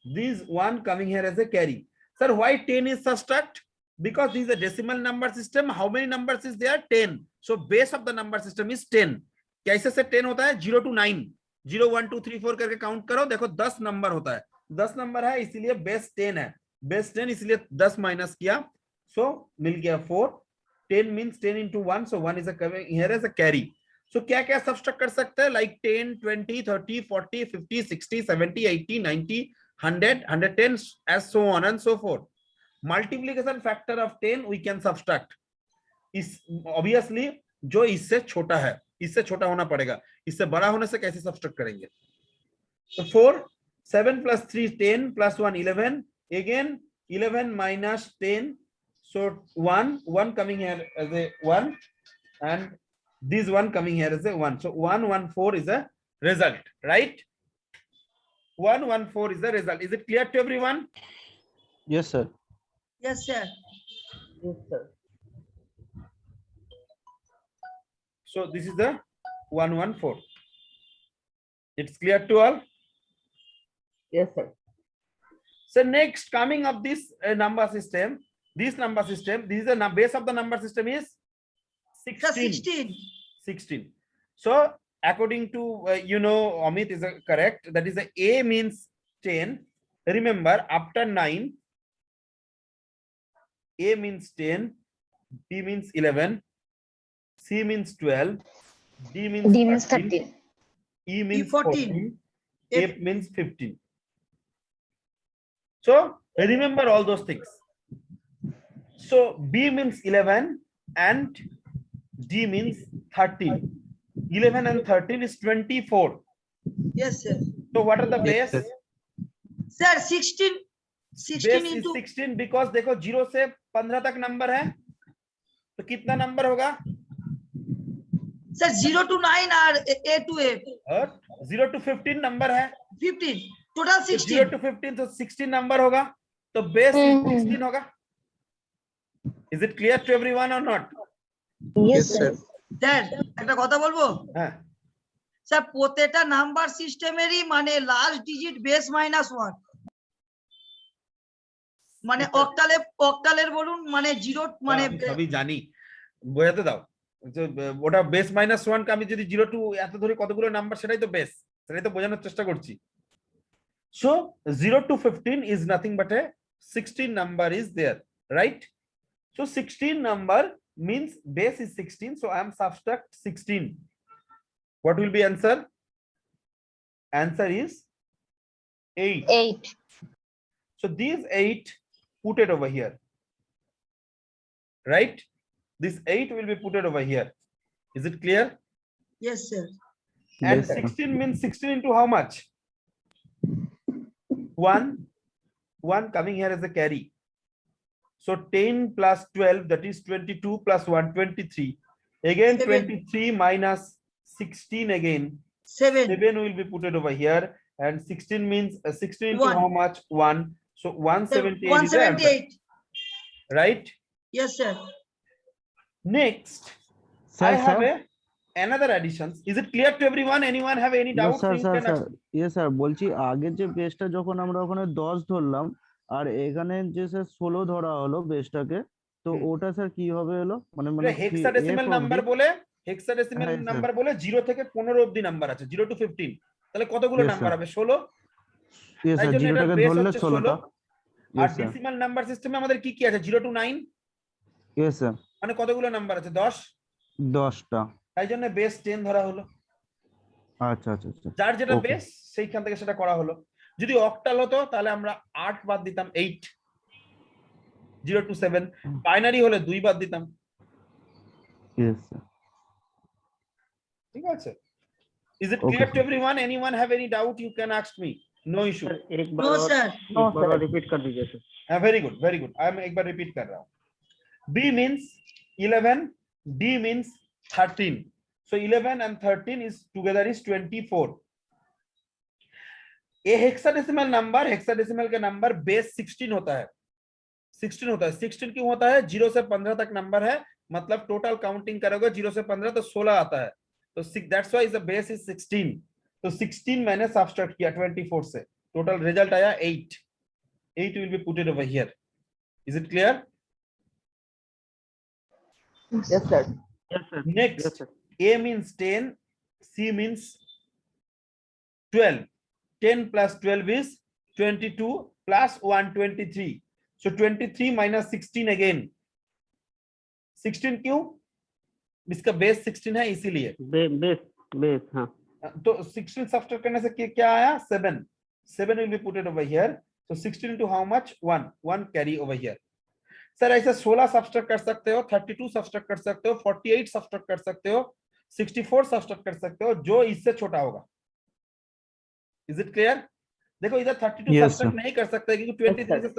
This 1 coming here as a carry. Sir, why 10 is subtract? Because this is a decimal number system. How many numbers is there? 10. So base of the number system is 10. कैसे से 10 होता है? 0 to 9. 0 1 2 3 4 करके count करो, देखो 10 number होता है। 10 number है, इसीलिए बेस 10 है। बेस 10 इसलिए 10 माइनस किया, सो मिल गया 4। 10 means 10 into 1, so 1 is a coming here as a carry. So क्या क्या सब्सट्रैक्ट कर सकते हैं? Like 10, 20, 30, 40, 50, 60, 70, 80, 90, 100, 110, as so on and so forth. Multiplication factor of 10 we can subtract. इस obviously जो इससे छोटा है, इससे छोटा होना पड़ेगा, इससे बड़ा होने से कैसे सब्सट्रैक्ट करेंगे? So 4, 7 plus 3 10 plus 1 11, again 11 minus 10, so 1 coming here as a 1, and this 1 coming here as a 1. So 114 is a result, right? 114 is the result. Is it clear to everyone?
Yes, sir.
Yes sir.
Yes, sir.
So this is the 114. It's clear to all?
Yes, sir.
So next coming of this number system, this is the base of the number system is
sir
16.
16।
16. So according to you know, Amit is correct, that is the A means 10. Remember after 9, A means 10, B means 11, C means 12, D means 13, E means 14, F means 15. So remember all those things. So B means 11 and D means 13. 11 and 13 is 24.
Yes sir.
So what are the base?
Sir 16
Base
16
is
into
16 because देखो 0 से 15 तक number है, तो कितना number होगा?
Sir 0 to 9 और A to F,
और 0 to 15 number है,
15, टोटल
0
16।
to 15 तो 16 नंबर होगा, तो base is 16 होगा। Is it clear to everyone or not?
Yes, sir.
Sir একটা কথা বলবো?
হ্যাঁ,
স্যার প্রত্যেকটা নাম্বার সিস্টেমেরই মানে লাস্ট ডিজিট বেস মাইনাস 1, মানে অক্টালের বলুন, মানে 0 মানে
আমি সবই জানি, বোঝাতে দাও। ওটা বেস মাইনাস 1 কে আমি যদি 0 টু এত ধরে কতগুলো নাম্বার, সেটাই তো বেস, সেটাই তো বোঝানোর চেষ্টা করছি। So 0 to 15 is nothing but a 16 number is there, right? So 16 number means base is 16, so I am subtract 16. What will be answer? Answer is 8.
8.
So these 8 put it over here, right? This 8 will be put it over here. Is it clear?
Yes, sir.
And
Yes, sir.
16 means 16 into how much? 1 coming here as a carry. So 10 plus 12, that is 22 plus 1, 23. Again,
7.
23 minus 16 again.
7.
7 will be put it over here. And 16 means 16 into
1.
how much? 1. So 178 is the answer,
178.
right?
Yes, sir.
Next,
Sir,
I have
sir.
another additions. Is it clear to everyone? Anyone have any
No,
doubts?
sir,
You
sir,
can ask.
sir. Yes, sir. বলছি আগের যে বেসটা যখন আমরা ওখানে 10 ধরলাম আর এখানে যে স্যার 16 ধরা হলো বেসটাকে, তো
হুম।
ওটা স্যার কি হবে হলো মানে
এটা
মানে
হেক্সাডেসিমাল নাম্বার বলে, হেক্সাডেসিমাল
হ্যাঁ, স্যার।
নাম্বার বলে 0 থেকে 15 অবধি নাম্বার আছে, 0 to 15। তাহলে কতগুলো
Yes,
নাম্বার
sir.
হবে? 16।
ইয়েস
তাই
স্যার,
জন্য এটার
0টাকে
বেস
ধরলে
হচ্ছে
16টা।
16। আর
ইয়েস স্যার।
ডেসিমাল নাম্বার সিস্টেমে আমাদের কি কি আছে? 0 to 9,
ইয়েস স্যার,
মানে কতগুলো নাম্বার আছে? 10।
10টা।
তাই জন্য বেস 10 ধরা হলো।
আচ্ছা আচ্ছা আচ্ছা।
যার যেটা
Okay.
বেস সেইখান থেকে সেটা করা হলো। যদি অক্টাল হতো তাহলে আমরা 8 বাদ দিতাম, 8, 0 to 7। বাইনারি হলে 2 বাদ দিতাম।
Yes sir.
ঠিক আছে? Is it
Okay,
clear to
sir.
everyone? Anyone have any doubt? You can ask me. No issue.
No, sir.
No, sir.
Repeat कर दीजिए sir.
Very good, very good. I am एक बार repeat कर रहा हूँ. B means 11, D means 13. So 11 and 13 is together is 24. A hexadecimal number, hexadecimal का number base 16 होता है। 16 होता है। 16 क्यों होता है? 0 से 15 तक नंबर है, मतलब टोटल काउंटिंग करोगे 0 से 15 तो 16 आता है। तो that's why the base is 16. तो 16 मैंने सब्ट्रैक्ट किया 24 से, टोटल रिजल्ट आया 8. 8 will be put it over here. Is it clear?
Yes, sir.
Yes sir.
Next, A means 10, C means 12. 10 plus 12 is 22 plus 1, 23. So 23 minus 16 again. 16 क्यों? इसका base 16 है इसीलिए।
Base हाँ।
तो 16 सब्ट्रैक्ट करने से क्या आया? 7. 7 will be put it over here. So 16 into how much? 1. 1 carry over here. Sir ऐसे 16 सब्ट्रैक्ट कर सकते हो, 32 सब्ट्रैक्ट कर सकते हो, 48 सब्ट्रैक्ट कर सकते हो, 64 सब्ट्रैक्ट कर सकते हो, जो इससे छोटा होगा। Is it clear? देखो इधर 32
Yes,
सब्ट्रैक्ट
sir.
नहीं कर सकते क्योंकि 23 से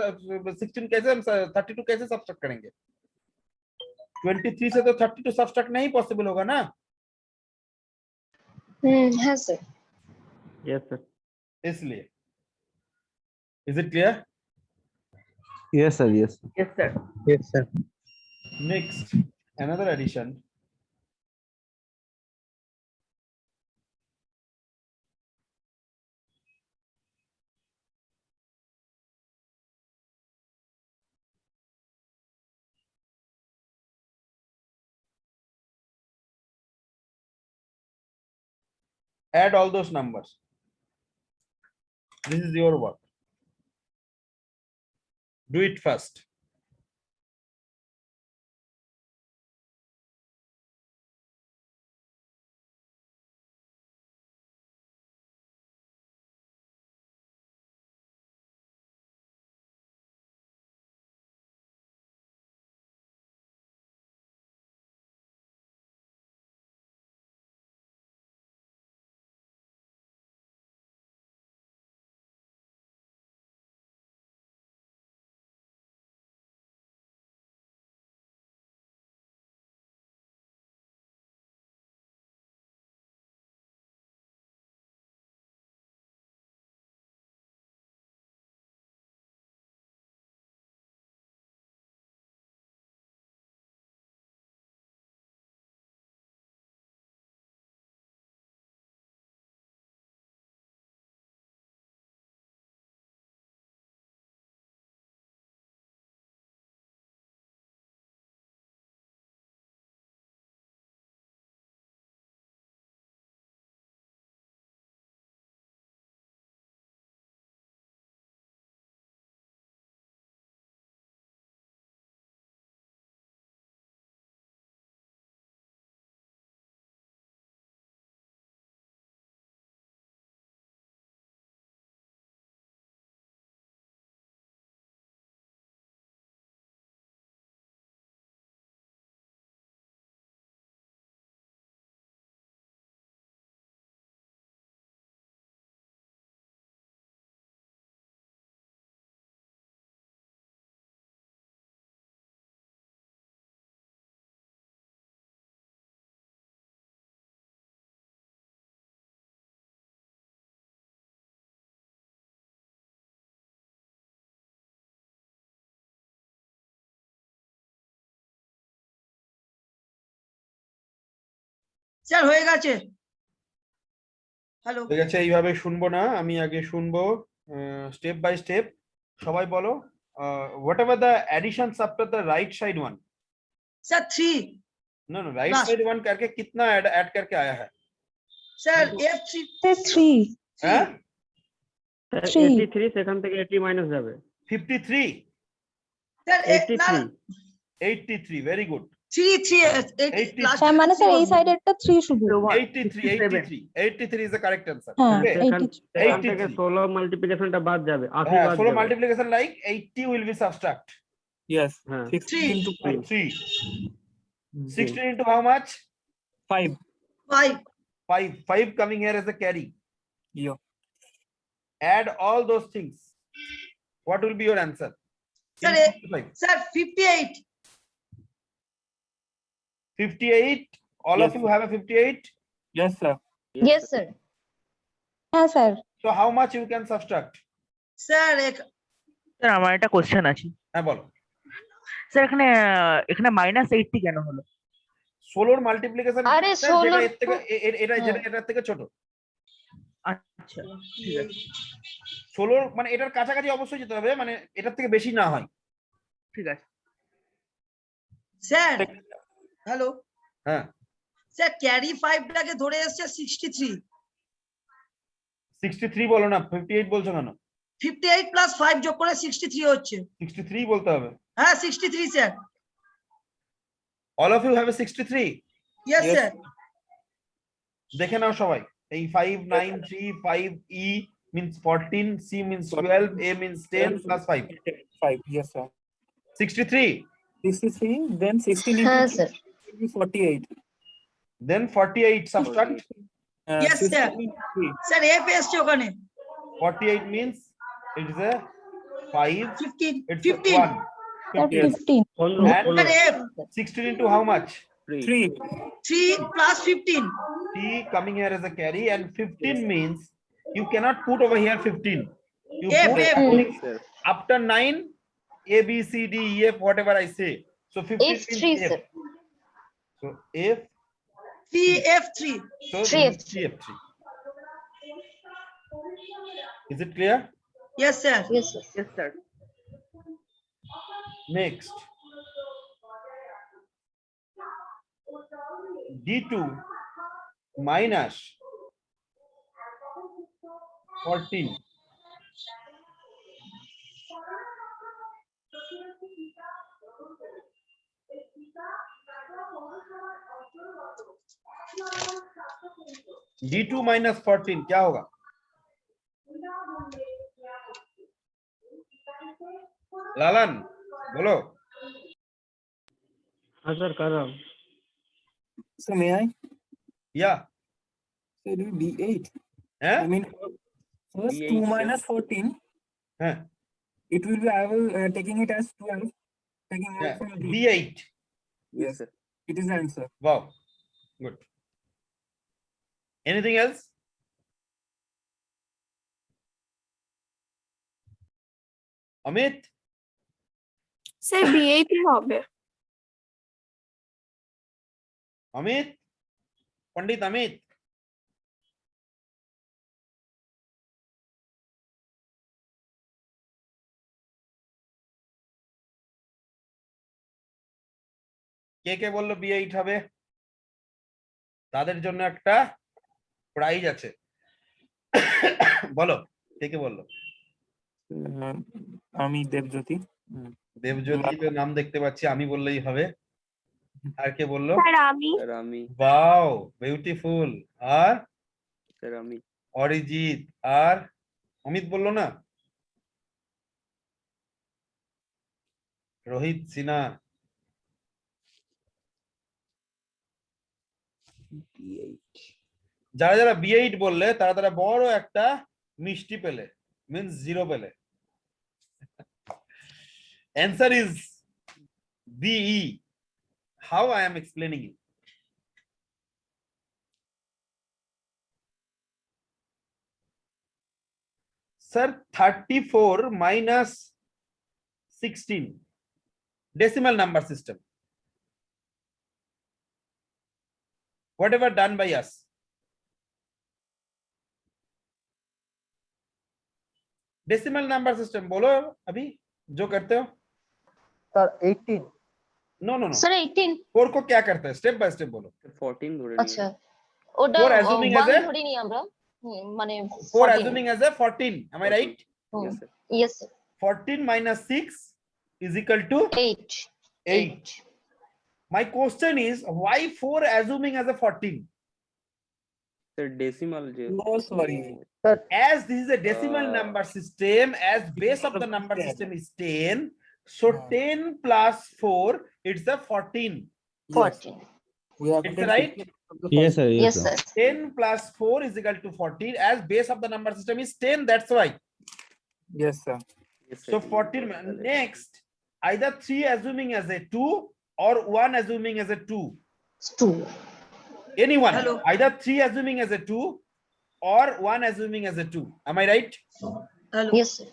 16 कैसे हम 32 कैसे सब्ट्रैक्ट करेंगे? 23 से तो 32 सब्ट्रैक्ट नहीं पॉसिबल होगा ना।
हाँ सर।
Yes sir.
इसलिए is it clear?
Yes, sir. Yes.
Yes, sir.
Yes sir.
Next, another addition. Add all those numbers. This is your work. Do it first.
Sir হয়ে গেছে। হ্যালো,
ঠিক আছে, এইভাবে শুনবো না, আমি আগে শুনবো স্টেপ বাই স্টেপ। সবাই বলো whatever the additions after the right side one.
Sir 3।
No no, right
Last.
Side one करके कितना ऐड करके आया है?
স্যার F3
3
हैं?
83 সেখান থেকে 80 মাইনাস যাবে
53,
স্যার না
83, very good।
3 লাস্ট
হ্যাঁ মানে স্যার এই সাইডেরটা 3 শুধু
83 is the correct answer।
হ্যাঁ
Okay?
সেখান
83
থেকে 16 মাল্টিপ্লিকেশনটা বাদ যাবে 80
হ্যাঁ,
বাদ
16
যাবে
multiplication like 80 will be subtract
Yes.
হ্যাঁ
16 into
3. 16 into how much?
5.
5
5 coming here as a carry.
Yeah.
Add all those things. What will be your answer?
Sir,
In 55.
Sir 58
58. All of
Yes.
you have a 58.
Yes, sir.
Yes, sir.
হ্যাঁ sir
So how much you can subtract?
Sir
sir আমার একটা question আছে
হ্যাঁ বলো।
Sir এখানে এখানে -80 কেন হলো?
16 multiplication
আরে
যেটা
16
এর থেকে এটা
হ্যাঁ।
এটার থেকে ছোট।
আচ্ছা ঠিক আছে
16 মানে এটার কাছাকাছি অবশ্যই যেতে হবে, মানে এটার থেকে বেশি না হয়।
ঠিক আছে
স্যার হ্যালো
হ্যাঁ,
স্যার ক্যারি 5টাকে ধরে এসেছে 63
63 বলো না, 58 বলছো কেন?
58 প্লাস 5 যোগ করে 63 হচ্ছে।
63 বলতে হবে।
হ্যাঁ 63 sir.
All of you have a 63.
Yes
Yes.
Sir.
দেখে নাও সবাই, এই 5 9 3 5 E means 14, C means 12, A means 10 plus 5
5. Yes, sir.
63.
63. Then 16
হ্যাঁ
into
sir
3 will be 48.
Then 48 subtract
Yes, sir.
16 into 3.
Sir F এসছে ওখানে
48 means it is a 5,
15
it's a
15
1. 15.
15
And
sir F
16 into how much?
3.
3 plus 15
T coming here as a carry, and 15 means you cannot put over here 15. You
F,
put
F.
only after 9 A B C D E F whatever I say. So 15
F3
means F.
sir.
So F.
3F3
So
3F3.
3F3. Is it clear?
Yes sir.
Yes, sir.
Yes sir
Next. D2 minus 14. D2 minus 14 क्या होगा? लालन बोलो।
हाँ sir कर रहा हूँ
So may I?
या
So it will be 8.
हैं?
I mean, first 2 minus 14.
हैं?
It will be, I will taking it as 12. Taking it from D.
D8.
Yes, sir. It is the answer.
Wow, good. Anything else? Amit?
Sir B8 হবে
Amit? Pandit Amit? কে বললো B8 হবে? তাদের জন্য একটা prize আছে। বলো কে বললো?
আমি দেবজ্যোতি।
দেবজ্যোতি তো নাম দেখতে পাচ্ছি, আমি বললেই হবে। আর কে বললো?
স্যার আমি
ওয়াও, বিউটিফুল। আর
স্যার আমি
অরিজিৎ। আর অমিত বললো না? রোহিত সিনহা। যারা যারা B8 বললে তারা বড় একটা মিষ্টি পেলে, মিন্স 0 পেলে। Answer is BE. How I am explaining it? Sir, 34 minus 16. Decimal number system. whatever done by us. Decimal number system बोलो अभी जो करते हो.
Sir 18
No, no, no.
Sir 18
4 को क्या करते हैं? Step by step बोलो.
14 ধরে
আচ্ছা
নিয়ে
ওটা
Four assuming as
1
a-
ধরে নি আমরা মানে
4 assuming as a 14. Am I right?
Yes, sir.
Yes
14 minus 6 is equal to
8
8. My question is why 4 assuming as a 14?
Sir decimal যে
No, sorry.
As this is a decimal
Uh,
number system, as base of the number system is 10, so 10 plus 4, it's a 14.
14
We have
It's
taken
right?
15 of the
yes
first-
sir
yes sir
10 plus 4 is equal to 14. As base of the number system is 10, that's why.
Yes, sir.
yes, sir,
So
ঠিক
14.
আছে, তাহলে।
Next, either 3 assuming as a 2 or 1 assuming as a 2.
2
Anyone,
Hello.
either 3 assuming as a 2 or 1 assuming as a 2. Am I right?
Hello.
yes sir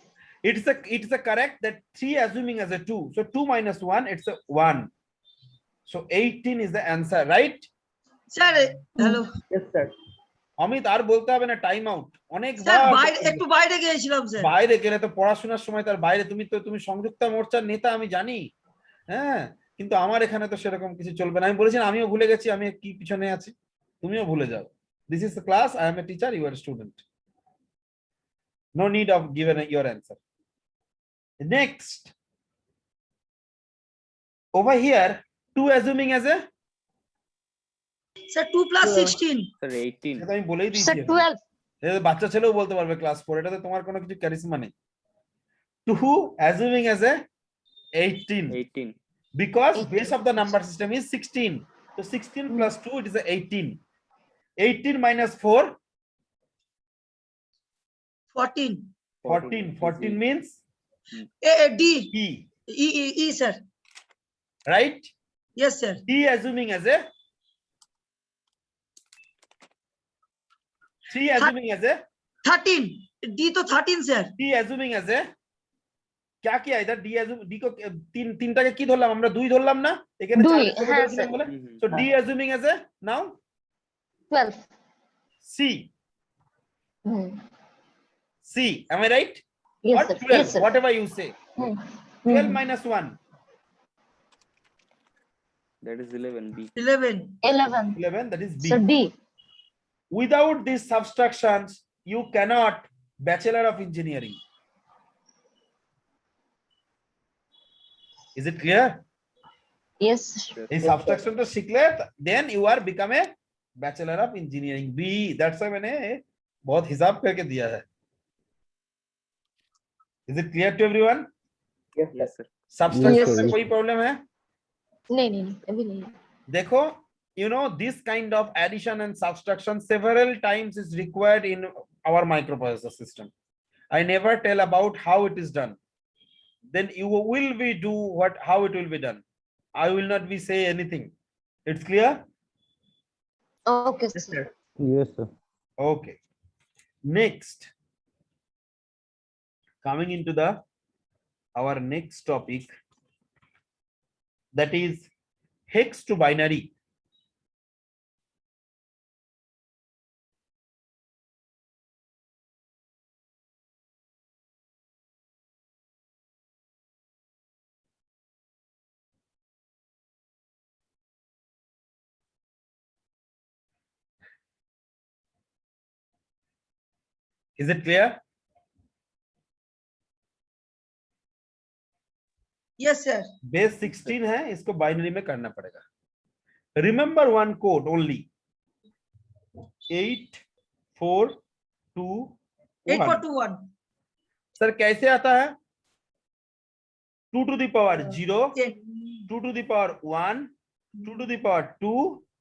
It's a correct that 3 assuming as a 2. So 2 minus 1, it's a 1. So 18 is the answer, right?
Sir hello
Amit আর বলতে হবে না time out অনেক
sir বাইরে একটু বাইরে গিয়েছিলাম sir
বাইরে গেলে তো পড়াশোনার সময় তার বাইরে তুমি সংযুক্ত মোর্চার নেতা আমি জানি হ্যাঁ কিন্তু আমার এখানে তো সেরকম কিছু চলবে না আমি বলেছিলাম আমিও ভুলে গেছি আমি কি পিছনে আছি তুমিও ভুলে যাও this is the class I am a teacher you are student no need of given your answer next over here 2 assuming as a
sir 2 plus 16
sir 18
সেটা আমি বলেই
স্যার
দিয়েছি
12
এটা বাচ্চা ছেলেও বলতে পারবে ক্লাস 4 এটাতে তোমার কোনো কিছু ক্যারিজমা নেই 2 assuming as a 18
18
because
18.
base of the number system is 16 so 16 plus 2 it is a 18 18 minus 4
14
14 means
A D
e
E sir
right
yes sir
d assuming as a 3 assuming as a
13 D তো 13 sir
d assuming as a क्या किया इधर d assuming d को তিনটাকে কি ধরলাম আমরা দুই ধরলাম না এখানে
দুই,
চার
হ্যাঁ,
ধরেছিলাম
স্যার।
বলে so d assuming as a now
12
c
hmm
c am I right
yes
or
sir
12
yes sir
whatever you say
hmm
12 minus 1
that is 11 b
11
11
11 that is b
sir d
without these subtractions you cannot bachelor of engineering is it clear
yes
এই subtraction তো শিখলে then you are become a bachelor of engineering b that's why मैंने बहुत हिसाब करके दिया है is it clear to everyone
yes sir
subtraction
Yes,
में
sir.
कोई प्रॉब्लम है
नहीं नहीं नहीं अभी नहीं
देखो you know this kind of addition and subtraction several times is required in our microprocessor system I never tell about how it is done then you will be do what how it will be done I will not be say anything it's clear
okay sir
yes sir
okay next coming into the our next topic that is hex to binary is it clear
yes sir
base 16 है इसको binary में करना पड़ेगा remember one code only 8421
8421
sir कैसे आता है 2 to the power 0
10
2 to the power 1 2 to the power 2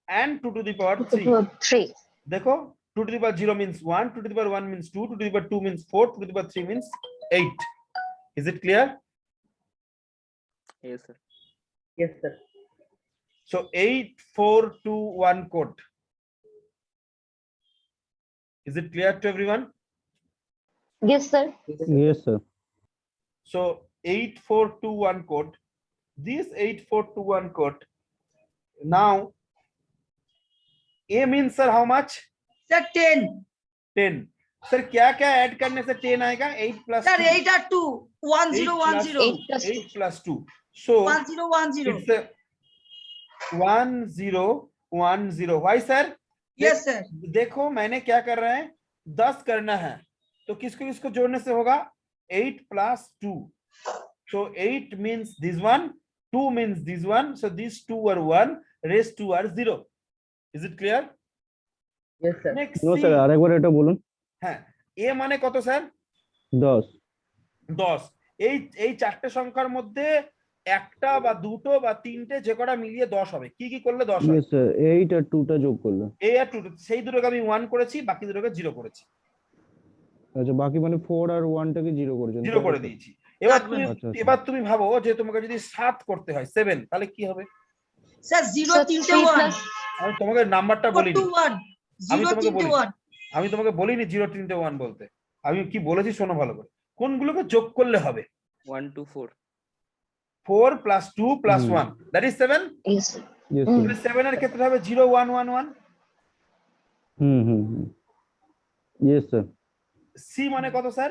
and 2 to the power 3
3
देखो 2 to the power 0 means 1 2 to the power 1 means 2 2 to the power 2 means 4 2 to the power 3 means 8 is it clear
yes sir
so 8421 code is it clear to everyone
yes sir
yes sir
so 8421 code this 8421 code now A means sir how much?
Sir 10
10. Sir क्या क्या add करने से 10 आएगा? 8 plus
sir
2.
8 और 2 10 10
8 plus 2. So
1010
it's a 1010. Why sir?
Yes sir
देखो मैंने क्या कर रहे हैं, 10 करना है तो किसको किसको जोड़ने से होगा? 8 plus 2. So 8 means this one, 2 means this one. So these two are 1, rest 2 are 0. Is it clear?
Yes, sir.
Next
no
C.
Sir আরেকবার এটা বলুন।
হ্যাঁ, A মানে কত স্যার?
10
10। এই চারটে সংখ্যার মধ্যে একটা বা দুটো বা তিনটে যে কটা মিলিয়ে 10 হবে। কি কি করলে 10 হয়?
ইয়েস স্যার 8 আর 2 টা যোগ করলে।
A আর 2, সেই দুটোকে আমি 1 করেছি, বাকি দুটোকে 0 করেছি।
আচ্ছা বাকি মানে 4 আর 1 টাকে 0 করেছেন।
0 করে দিয়েছি। এবার তুমি
আচ্ছা, আচ্ছা।
এবার তুমি ভাবো যে তোমাকে যদি 7 করতে হয় 7 তাহলে কি হবে?
স্যার 0
So
3
3
1
plus
আমি তোমাকে নাম্বারটা
4
বলিনি।
2 1
আমি
0
তোমাকে
3
বলি
1
আমি তোমাকে বলিনি 0 3 1 বলতে। আমি কি বলেছি শোনো ভালো করে। কোনগুলোকে যোগ করলে হবে?
1 2 4
4 plus 2 plus 1 that is 7.
yes.
Yes
hmm.
Sir.
7 এর ক্ষেত্রে হবে 0 1 1 1.
হুম ইয়েস স্যার।
C মানে কত স্যার?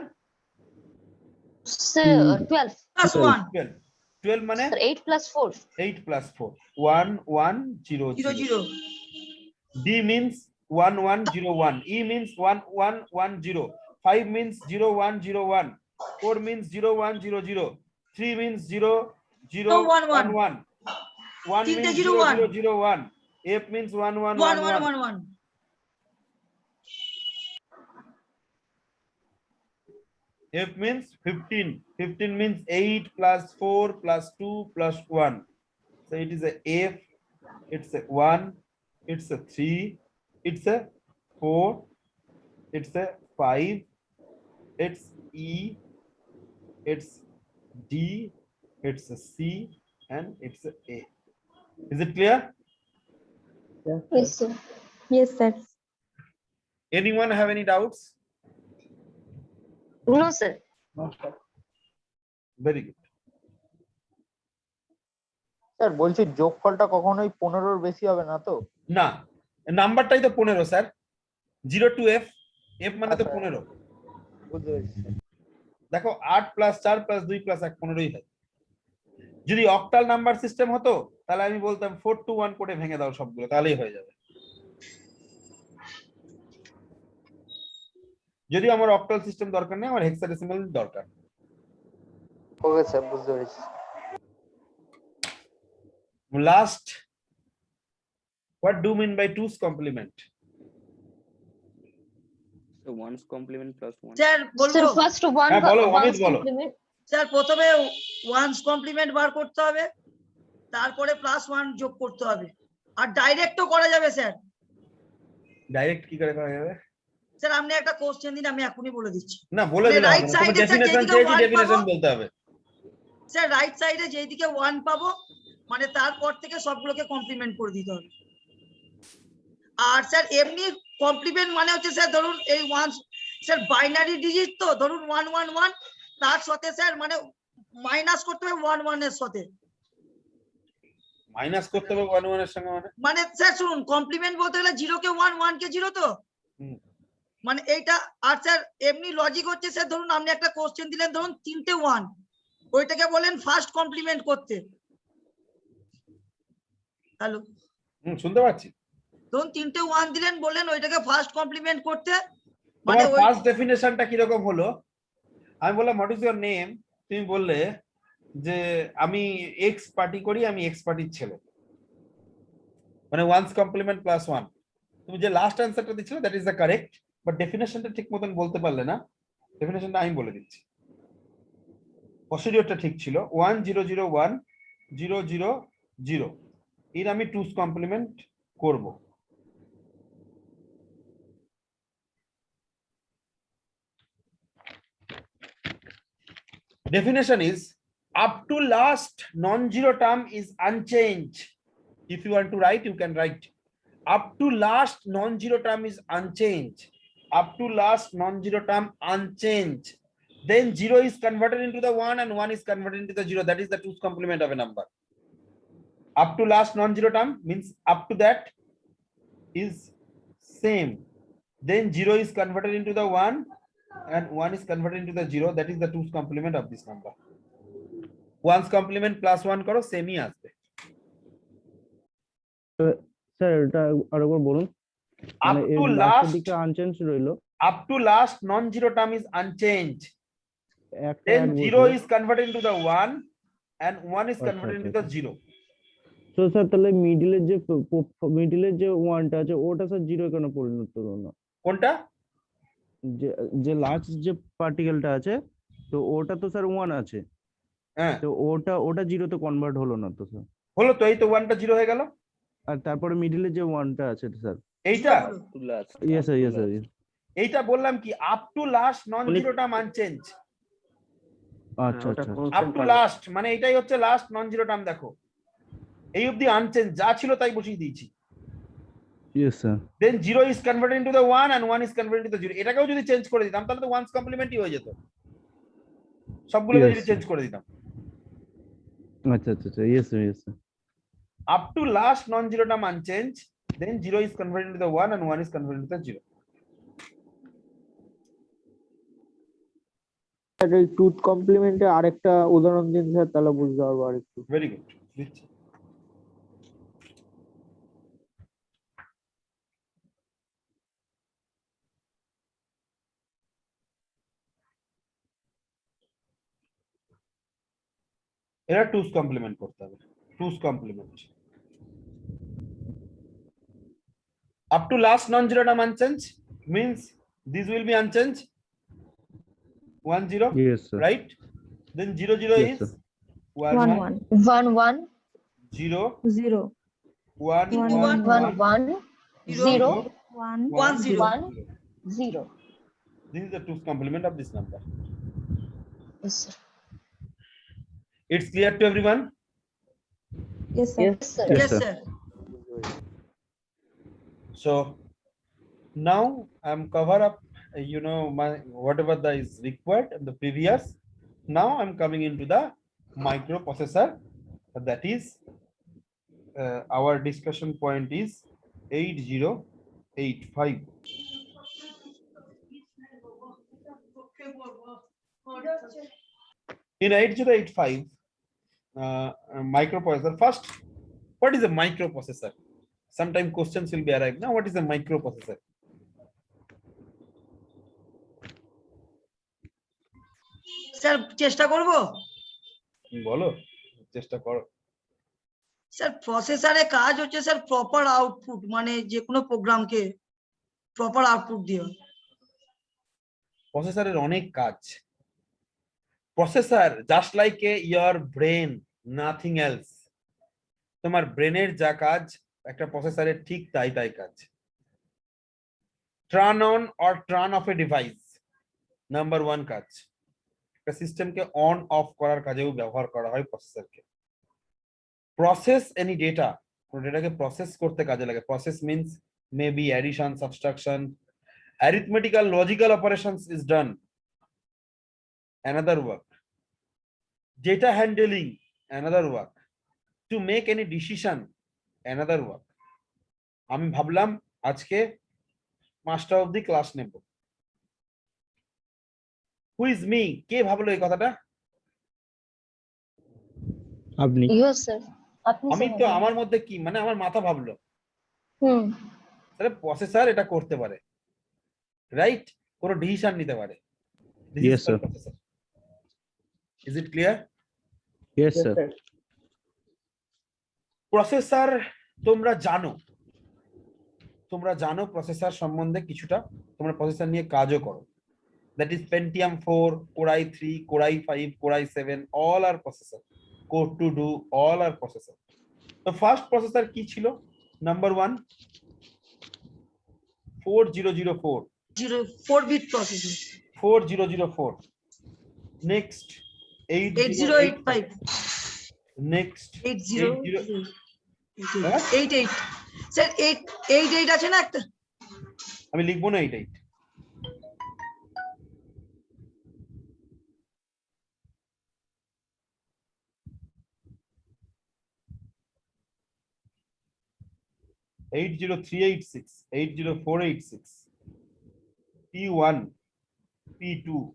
So 12.
plus 1
12. 12 মানে
Sir, 8 plus 4.
8 plus 4 1 1 0
0
0.
0
D means 1 1 0 1. E means 1 1 1 0. 5 means 0 1 0 1. 4 means 0 1 0 0. 3 means 0 0
1
1 1. 1
তিনটে
means
0
0
1
0 0 1. F means 1 1
1
1
1
1.
1 1
F means 15. 15 means 8 plus 4 plus 2 plus 1. So it is a F, it's a 1, it's a 3, it's a 4, it's a 5, it's E, it's D, it's a C, and it's a A. Is it clear?
Yes, sir.
Yes, sir.
Anyone have any doubts?
No, sir.
Very good.
Sir বলছি যোগফলটা কখনোই 15-র বেশি হবে না তো?
না, নাম্বারটাই তো 15 sir. 0 to F, F মানে তো 15।
বুঝতে পেরেছি।
দেখো 8 plus 4 plus 2 plus 1 15ই হয়। যদি অক্টাল নাম্বার সিস্টেম হতো তাহলে আমি বলতাম 4 to 1 করে ভেঙে দাও সবগুলো, তাহলেই হয়ে যাবে। যদি আমার অক্টাল সিস্টেম দরকার নেই, আমার হেক্সাডেসিমাল দরকার।
ওকে স্যার বুঝতে পেরেছি।
Last, what do you mean by 2's complement?
so 1's complement plus 1
sir
Sir,
বলবো
first one
হ্যাঁ, বলো, অমিত
one's
বলো।
complement.
স্যার প্রথমে 1's কমপ্লিমেন্ট বার করতে হবে, তারপরে প্লাস 1 যোগ করতে হবে, আর ডাইরেক্টও করা যাবে স্যার।
ডাইরেক্ট কি করে করা যাবে?
স্যার আপনি একটা কোশ্চেন দিন, আমি এখনই বলে দিচ্ছি।
না বলে
মানে
দিলে হবে
right
না,
side
তোমার
এ স্যার
ডেফিনেশন
যেদিকে
চেয়েছি,
one
ডেফিনেশন
পাবো।
বলতে হবে।
স্যার রাইট সাইডে যেদিকে 1 পাবো মানে তারপর থেকে সবগুলোকে কমপ্লিমেন্ট করে দিতে হবে। আর স্যার এমনি কমপ্লিমেন্ট মানে হচ্ছে স্যার ধরুন এই 1 স্যার বাইনারি ডিজিট তো, ধরুন 1 1 1 তার সাথে স্যার মানে মাইনাস করতে হবে 1 1 এর সাথে,
মাইনাস করতে হবে 1 1 এর সঙ্গে মানে
মানে স্যার শুনুন কমপ্লিমেন্ট বলতে গেলে 0 কে 1 1 কে 0 তো, মানে এইটা। আর স্যার এমনি লজিক হচ্ছে স্যার ধরুন আপনি একটা কোশ্চেন দিলেন, ধরুন 3টে 1, ওইটাকে বলেন ফার্স্ট কমপ্লিমেন্ট করতে। হ্যালো,
শুনতে পাচ্ছি।
ধরুন 3টে 1 দিলেন, বললেন ওইটাকে ফার্স্ট কমপ্লিমেন্ট করতে, মানে
তোমার ফার্স্ট ডেফিনেশনটা কি রকম হলো? আমি বললাম হোয়াট ইজ ইওর নেম, তুমি বললে যে আমি এক্স পার্টি করি, আমি এক্স পার্টির ছেলে, মানে 1's কমপ্লিমেন্ট প্লাস 1। তুমি যে লাস্ট অ্যানসারটা দিছিলে that is the correct, but ডেফিনেশনটা ঠিক মতন বলতে পারলে না। ডেফিনেশনটা আমি বলে দিচ্ছি। প্রসিডিওরটা ঠিক ছিল 1 0 0 1 0 0 0, এর আমি 2's কমপ্লিমেন্ট করব। Definition is up to last non-zero term is unchanged. If you want to write, you can write up to last non-zero term is unchanged. Up to last non-zero term unchanged. Then 0 is converted into the 1 and 1 is converted into the 0. That is the 2's complement of a number. Up to last non-zero term means up to that is same, then 0 is converted into the 1 and 1 is converted into the 0. That is the 2's complement of this number. 1's complement plus 1 করো সেমই আসবে।
Sir এটা আরেকবার বলুন,
Up
মানে
to
এর লাস্টের
last,
দিকটা আনচেঞ্জ রইলো,
up to last non-zero term is unchanged.
একটা
Then
add
0
বসলো।
is converted into the 1 and 1 is
আচ্ছা,
converted into
আচ্ছা,
the 0.
তো স্যার তাহলে মিডিলের যে ওয়ানটা আছে ওটা স্যার জিরো কেন পরিণত হলো না?
কোনটা?
যে যে লাস্ট যে পার্টিকেলটা আছে তো ওটা তো স্যার ওয়ান আছে,
হ্যাঁ
তো ওটা জিরোতে কনভার্ট হলো না তো স্যার।
হলো তো, এই তো 1টা 0 হয়ে গেল।
আর তারপরে মিডিলে যে ওয়ানটা আছে স্যার,
এইটা
ইয়েস স্যার, ইয়েস স্যার,
এইটা বললাম কি up to last non zero term unchange.
আচ্ছা আচ্ছা
আপ টু লাস্ট মানে এটাই হচ্ছে লাস্ট নন জিরো টার্ম। দেখো এই অবধি আনচেঞ্জ, যা ছিল তাই বসিয়ে দিয়েছি।
Yes sir.
Then 0 is converted into the 1 and 1 is converted into the 0. এটাকেও যদি চেঞ্জ করে দিতাম তাহলে তো 1's কমপ্লিমেন্টই হয়ে যেত, সবগুলোকে
Yes,
যদি
sir.
চেঞ্জ করে দিতাম।
আচ্ছা আচ্ছা আচ্ছা, yes sir, yes sir.
Up to last non-zero term unchanged, then 0 is converted into the 1 and 1 is converted into the 0.
Sir এই টুথ কমপ্লিমেন্টে আরেকটা উদাহরণ দিন স্যার, তাহলে বুঝতে পারবো আরেকটু।
Very good. দিচ্ছি। এরা 2's complement করতে হবে। 2's complement up to last non-zero term unchanged means this will be unchanged 1 0,
Yes, sir.
right? Then 0 0
Yes,
is
sir.
1 1
1 1
0
0
1
1
1
1 1 0
1
1
0.
1 0.
This is the 2's complement of this number.
Yes, sir.
It's clear to everyone?
Yes, sir. Yes, sir.
Yes, sir.
So now I'm cover up my whatever that is required in the previous. Now I'm coming into the microprocessor, that is our discussion point is 8085. In 8085 microprocessor, first what is a microprocessor? Sometime questions will be arrived. Now what is a microprocessor?
Sir চেষ্টা করব।
বলো, চেষ্টা করো।
Sir প্রসেসরে কাজ হচ্ছে sir proper output, মানে যে কোনো প্রোগ্রামকে প্রপার আউটপুট দিও।
প্রসেসরের অনেক কাজ। Processor just like your brain, nothing else. তোমার ব্রেনের যা কাজ একটা প্রসেসরের ঠিক তাই তাই কাজ। Turn on or turn off a device number 1 কাজ। একটা সিস্টেমকে অন অফ করার কাজেও ব্যবহার করা হয় প্রসেসরকে। প্রসেস এনি ডেটা, কোন ডেটাকে প্রসেস করতে কাজে লাগে। Process means maybe addition, subtraction, arithmetical logical operations is done. Another work. Data handling, another work. To make any decision, another work. আমি ভাবলাম আজকে 5টা অবধি ক্লাস নেব। Who is me? কে ভাবলো এই কথাটা?
আপনি।
Yes, sir.
আমি তো, আমার মধ্যে কি মানে আমার মাথা ভাবলো। তাহলে প্রসেসর এটা করতে পারে, রাইট? কোনো ডিসিশন নিতে পারে।
Yes, sir.
Is it clear?
Yes, sir.
Processor তোমরা জানো প্রসেসর সম্বন্ধে কিছুটা, তোমরা প্রসেসর নিয়ে কাজও করো। That is Pentium 4, Core i3, Core i5, Core i7, all are processor. Core 2 do, all are processor. The first processor কি ছিল? Number 1 4004,
4-bit processor।
4004. Next
8085,
next
88 sir 88 আছে না একটা?
আমি লিখবো না 88। 80386, 80486, P1, P2,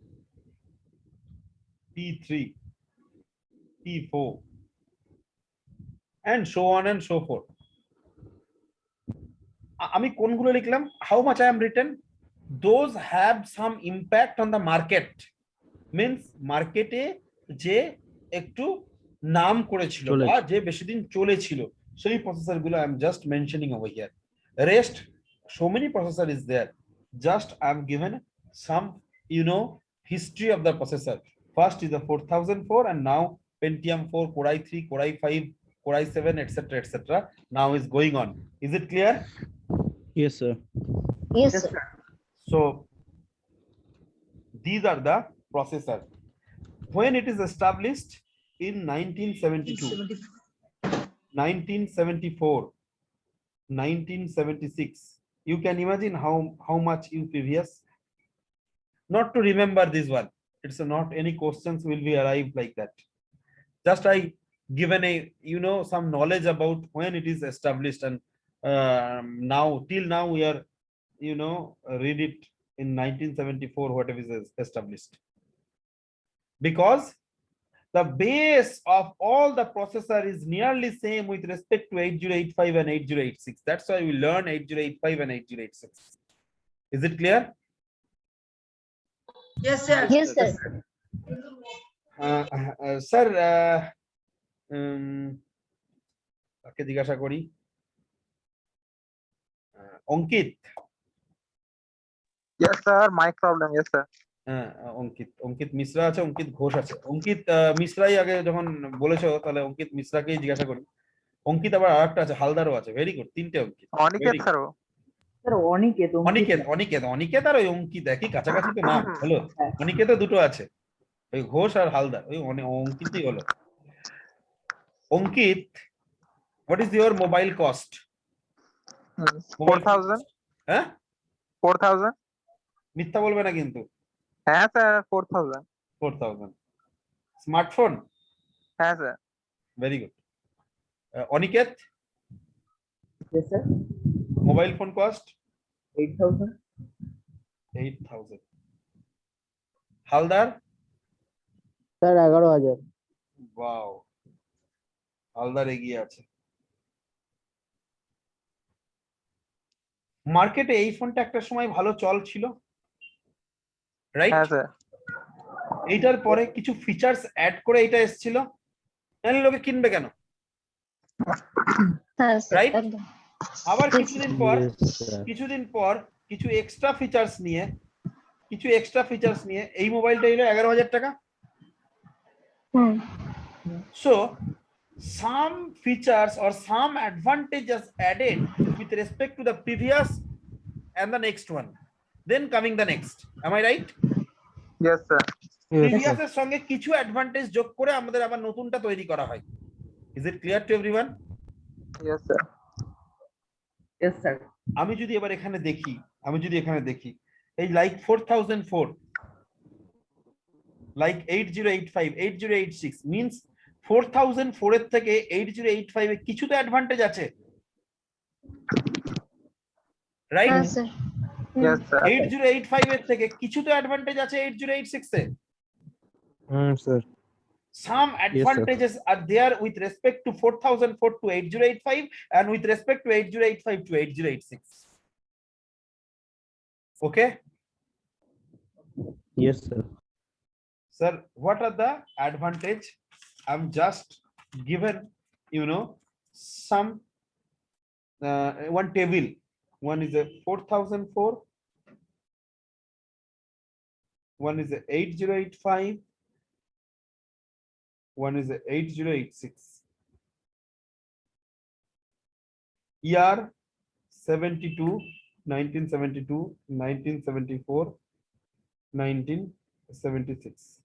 P3, P4, and so on and so forth. আমি কোনগুলো লিখলাম? How much I am written? Those have some impact on the market. Means মার্কেটে যে একটু নাম করেছিল বা যে বেশি দিন চলেছিল সেই প্রসেসর গুলো I am just mentioning over here. Rest, so many processor is there. Just I am given some, history of the processor. First is the 4004 and now Pentium 4, Core i3, Core i5, Core i7, etc., etc. now is going on. Is it clear?
Yes, sir.
Yes, sir.
So these are the processor. When it is established in 1972, 1974, 1976, you can imagine how much in previous. Not to remember this one. It's not any questions will be arrived like that. Just I given a some knowledge about when it is established, and now till now we are read it in 1974 whatever is established, because the base of all the processor is nearly same with respect to 8085 and 8086. That's why we learn 8085 and 8086. Is it clear?
Yes, sir.
Yes, sir.
Sir, কাকে জিজ্ঞাসা করি? অঙ্কিত।
Yes, sir. Mic problem. Yes, sir.
অঙ্কিত মিশ্রা আছে, অঙ্কিত ঘোষ আছে। অঙ্কিত মিশ্রাই আগে যখন বলেছো তাহলে অঙ্কিত মিশ্রাকেই জিজ্ঞাসা করি। অঙ্কিত আবার আরেকটা আছে, হালদারও আছে। ভেরি গুড, তিনটে অঙ্কিত।
অনিকেত স্যার।
স্যার অনিকেত
অনিকেত আর ওই অঙ্কিত একই কাছাকাছি তো নাম হলো। অনিকেত দুটো আছে, ওই ঘোষ আর হালদার, ওই অঙ্কিতই হলো। অঙ্কিত, what is your mobile cost?
4000।
হ্যাঁ
4000।
মিথ্যা বলবে না কিন্তু।
হ্যাঁ স্যার 4000।
4000 স্মার্টফোন?
হ্যাঁ sir.
Very good. Aniket?
Yes, sir.
Mobile phone cost?
8000.
8000। Haldar?
Sir 11000।
Wow, Haldar এগিয়ে আছে। মার্কেটে এই ফোনটা একটা সময় ভালো চল ছিল, রাইট?
হ্যাঁ স্যার।
এইটার পরে কিছু ফিচার্স অ্যাড করে এটা এসেছিল, তাহলে লোকে কিনবে কেন?
হ্যাঁ স্যার,
Right?
একদম।
আবার কিছুদিন পর কিছু এক্সট্রা ফিচার্স নিয়ে এই মোবাইলটা এলো 11000 টাকা। So some features or some advantages added with respect to the previous and the next one, then coming the next. Am I right?
Yes, sir.
Previous এর সঙ্গে কিছু অ্যাডভান্টেজ যোগ করে আমাদের আবার নতুনটা তৈরি করা হয়। Is it clear to everyone?
Yes, sir.
Yes, sir.
আমি যদি এবার এখানে দেখি এই লাইক 4004, লাইক 8085, 8086 means 4004 এর থেকে 8085 এ কিছু তো অ্যাডভান্টেজ আছে, রাইট?
হ্যাঁ স্যার।
Yes, sir.
8085 এর থেকে কিছু তো অ্যাডভান্টেজ আছে 8086 এ।
Sir.
Some advantages are there with respect to 4004 to 8085 and with respect to 8085 to 8086. Okay?
Yes, sir.
Sir, what are the advantage? I'm just given, some one table. One is a 4004, one is a 8085, one is a 8086. Year 72, 1972, 1974, 1976.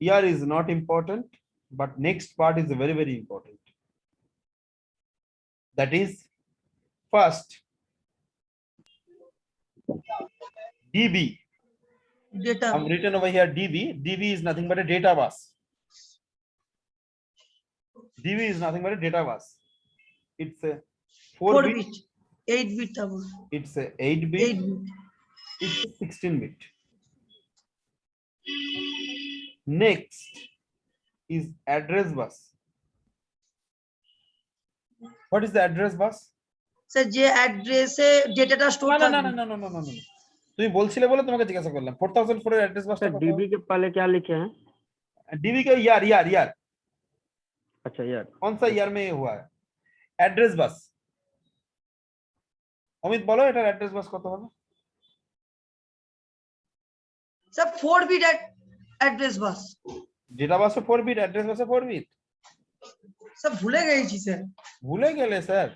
Year is not important, but next part is very, very important. That is, first, DB.
Data.
I'm written over here DB. DB is nothing but a data bus. DB is nothing but a data bus. It's a
4
4 bit,
bit 8 bit তারপর
it's a 8 bit,
8 bit
it's a 16 bit. Next is address bus. What is the address bus?
Sir যে অ্যাড্রেসে ডেটাটা store
No, no, no,
থাকবে
no, no, no, no, no, no. তুমি বলছিলে বলে তোমাকে জিজ্ঞাসা করলাম 4004 এর অ্যাড্রেস বাসটা
सर डीबी के पहले क्या लिखे हैं?
डीबी का यार
अच्छा यार,
कौन सा ईयर में ये हुआ है? Address bus. অমিত বলো এটার অ্যাড্রেস বাস কত হবে?
স্যার 4 বিট অ্যাড্রেস বাস
ডেটা বাসে 4 বিট, অ্যাড্রেস বাসে 4 বিট।
স্যার ভুলে গেছি স্যার
ভুলে গেলে স্যার?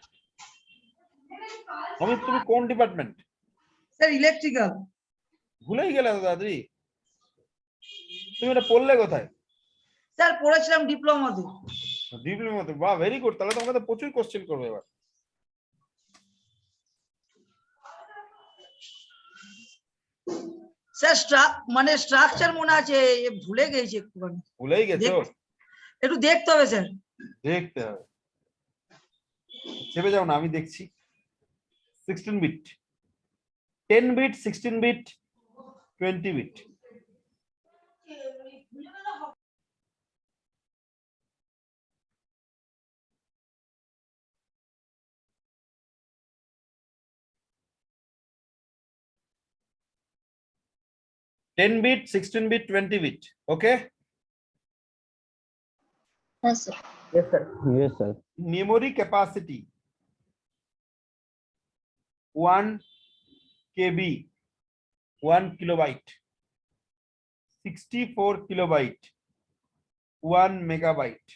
অমিত তুমি কোন ডিপার্টমেন্ট?
স্যার ইলেকট্রিক্যাল
ভুলেই গেলে দাদি। তুমি এটা পড়লে কোথায়?
স্যার পড়েছিলাম ডিপ্লোমাতে
ডিপ্লোমাতে। বাহ, ভেরি গুড। তাহলে তোমাকে তো প্রচুর কোশ্চেন করবে এবার।
স্যার মানে স্ট্রাকচার মনে আছে ভুলে গেছি একটুখানি
ভুলেই গেছো?
একটু দেখতে হবে স্যার
দেখতে হবে, চেপে যাও না, আমি দেখছি। 16 bit, 10 bit, 16 bit, 20 bit. Ten bit, 16 bit, 20 bit. Okay.
Yes, sir.
Yes, sir.
Yes, sir.
Memory capacity 1 KB, 1 kilobyte, 64 kilobyte, 1 megabyte.